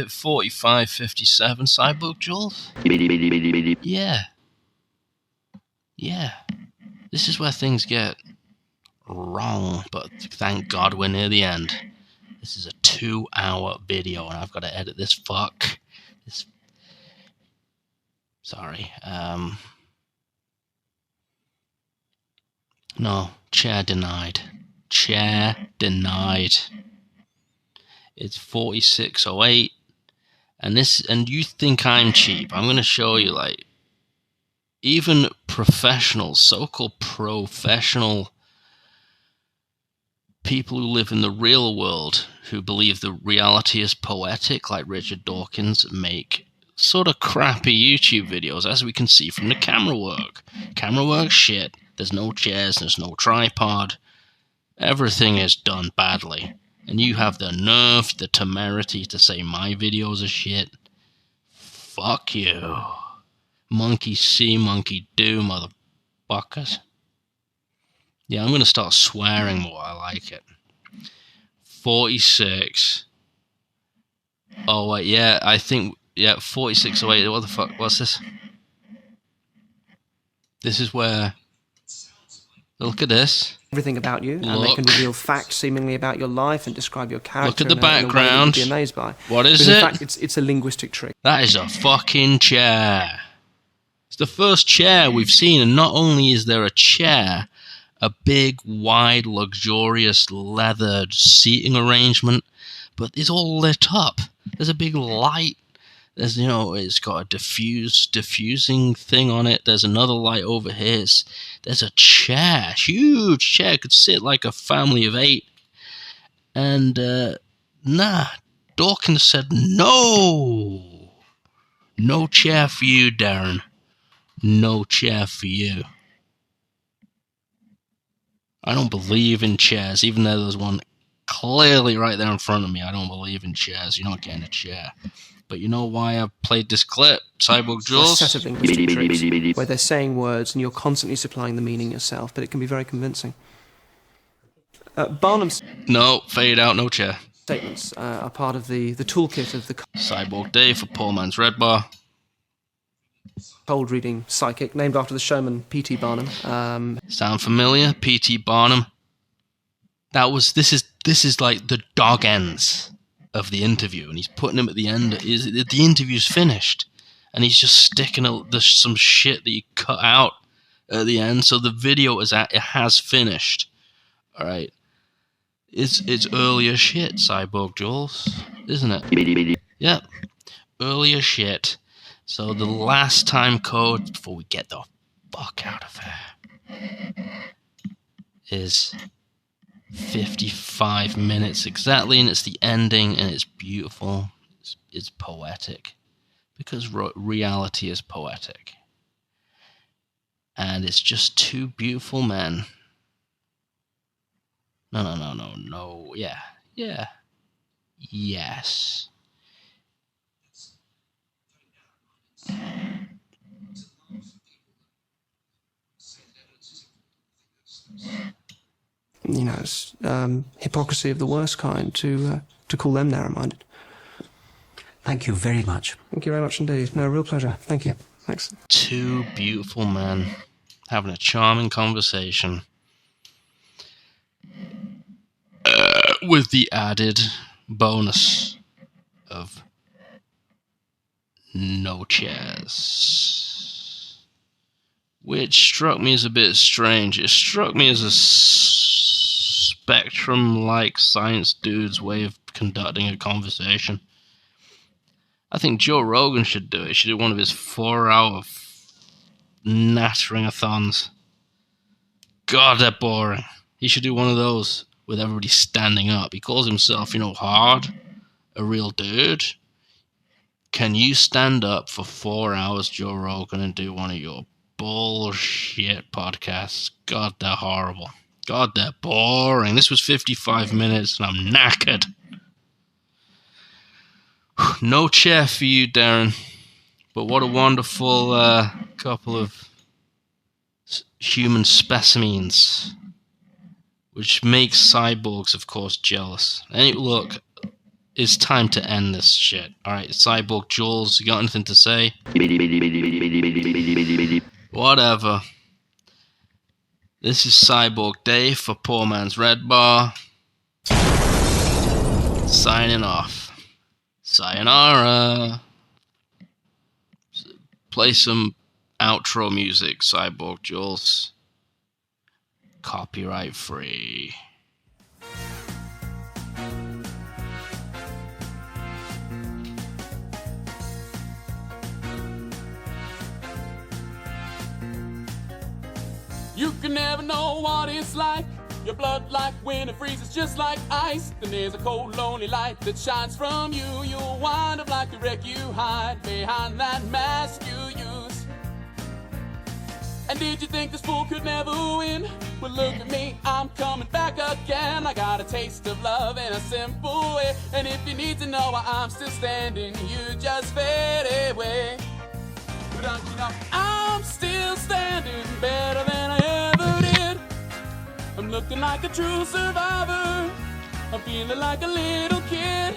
45, 57, Cyborg, Jules? Yeah. Yeah. This is where things get wrong, but thank God we're near the end. This is a 2-hour video, and I've got to edit this fuck. Sorry. No, chair denied. Chair denied. It's 4608, and you think I'm cheap. I'm going to show you, like, even professionals, so-called professional people who live in the real world, who believe the reality is poetic, like Richard Dawkins, make sort of crappy YouTube videos, as we can see from the camera work. Camera work, shit. There's no chairs, there's no tripod. Everything is done badly. And you have the nerve, the temerity to say my videos are shit. Fuck you. Monkey see, monkey do, motherfuckers. Yeah, I'm going to start swearing more. I like it. 46. Oh, wait, yeah, I think... Yeah, 4608. What the fuck? What's this? This is where... Look at this. Everything about you, and they can reveal facts seemingly about your life and describe your character. Look at the background. You'd be amazed by. What is it? it? In fact, it's a linguistic trick. That is a fucking chair. It's the first chair we've seen, and not only is there a chair, a big, wide, luxurious, leathered seating arrangement, but it's all lit up. There's a big light. There's, you know, it's got a diffusing thing on it. There's another light over here. There's a chair, huge chair, could sit like a family of 8. And, nah, Dawkins said, no chair for you, Derren. No chair for you. I don't believe in chairs, even though there's one clearly right there in front of me. I don't believe in chairs. You're not getting a chair. But you know why I've played this clip, Cyborg Jules? A set of linguistic tricks where they're saying words and you're constantly supplying the meaning yourself, but it can be very convincing. Barnum's... No, fade out, no chair. Statements are part of the toolkit of the... Cyborg Day for Poor Man's Redbar. Cold reading psychic, named after the showman P.T. Barnum. Sound familiar? P.T. Barnum. This is like the dog ends of the interview, and he's putting him at the end. The interview's finished, and he's just sticking some shit that he cut out at the end. So the video it has finished. All right, it's earlier shit, Cyborg Jules, isn't it? Yep, earlier shit. So the last time code before we get the fuck out of here is 55 minutes exactly, and it's the ending, and it's beautiful. It's poetic, because reality is poetic. And it's just two beautiful men. No. Yeah. Yes. You know, it's hypocrisy of the worst kind to call them narrow-minded. Thank you very much. Thank you very much indeed. No, real pleasure. Thank you. Thanks. Two beautiful men having a charming conversation, with the added bonus of no chairs, which struck me as a bit strange. It struck me as a spectrum-like science dude's way of conducting a conversation. I think Joe Rogan should do it. He should do one of his 4-hour nattering-a-thons. God, they're boring. He should do one of those with everybody standing up. He calls himself, hard, a real dude. Can you stand up for 4 hours, Joe Rogan, and do one of your bullshit podcasts? God, they're horrible. God, they're boring. This was 55 minutes, and I'm knackered. No chair for you, Derren. But what a wonderful couple of human specimens, which makes cyborgs, of course, jealous. And look, it's time to end this shit. Alright, Cyborg Jules, you got anything to say? Whatever. This is Cyborg Dave for Poor Man's Redbar. Signing off. Sayonara. Play some outro music, Cyborg Jules. Copyright free. You can never know what it's like. Your blood like when it freezes just like ice. Then there's a cold, lonely light that shines from you. You'll wind up like the wreck you hide behind that mask you use. And did you think this fool could never win? Well, look at me, I'm coming back again. I got a taste of love in a simple way. And if you need to know why I'm still standing, you just fade away. But don't you know, I'm still standing better than I ever did. I'm looking like a true survivor. I'm feeling like a little kid.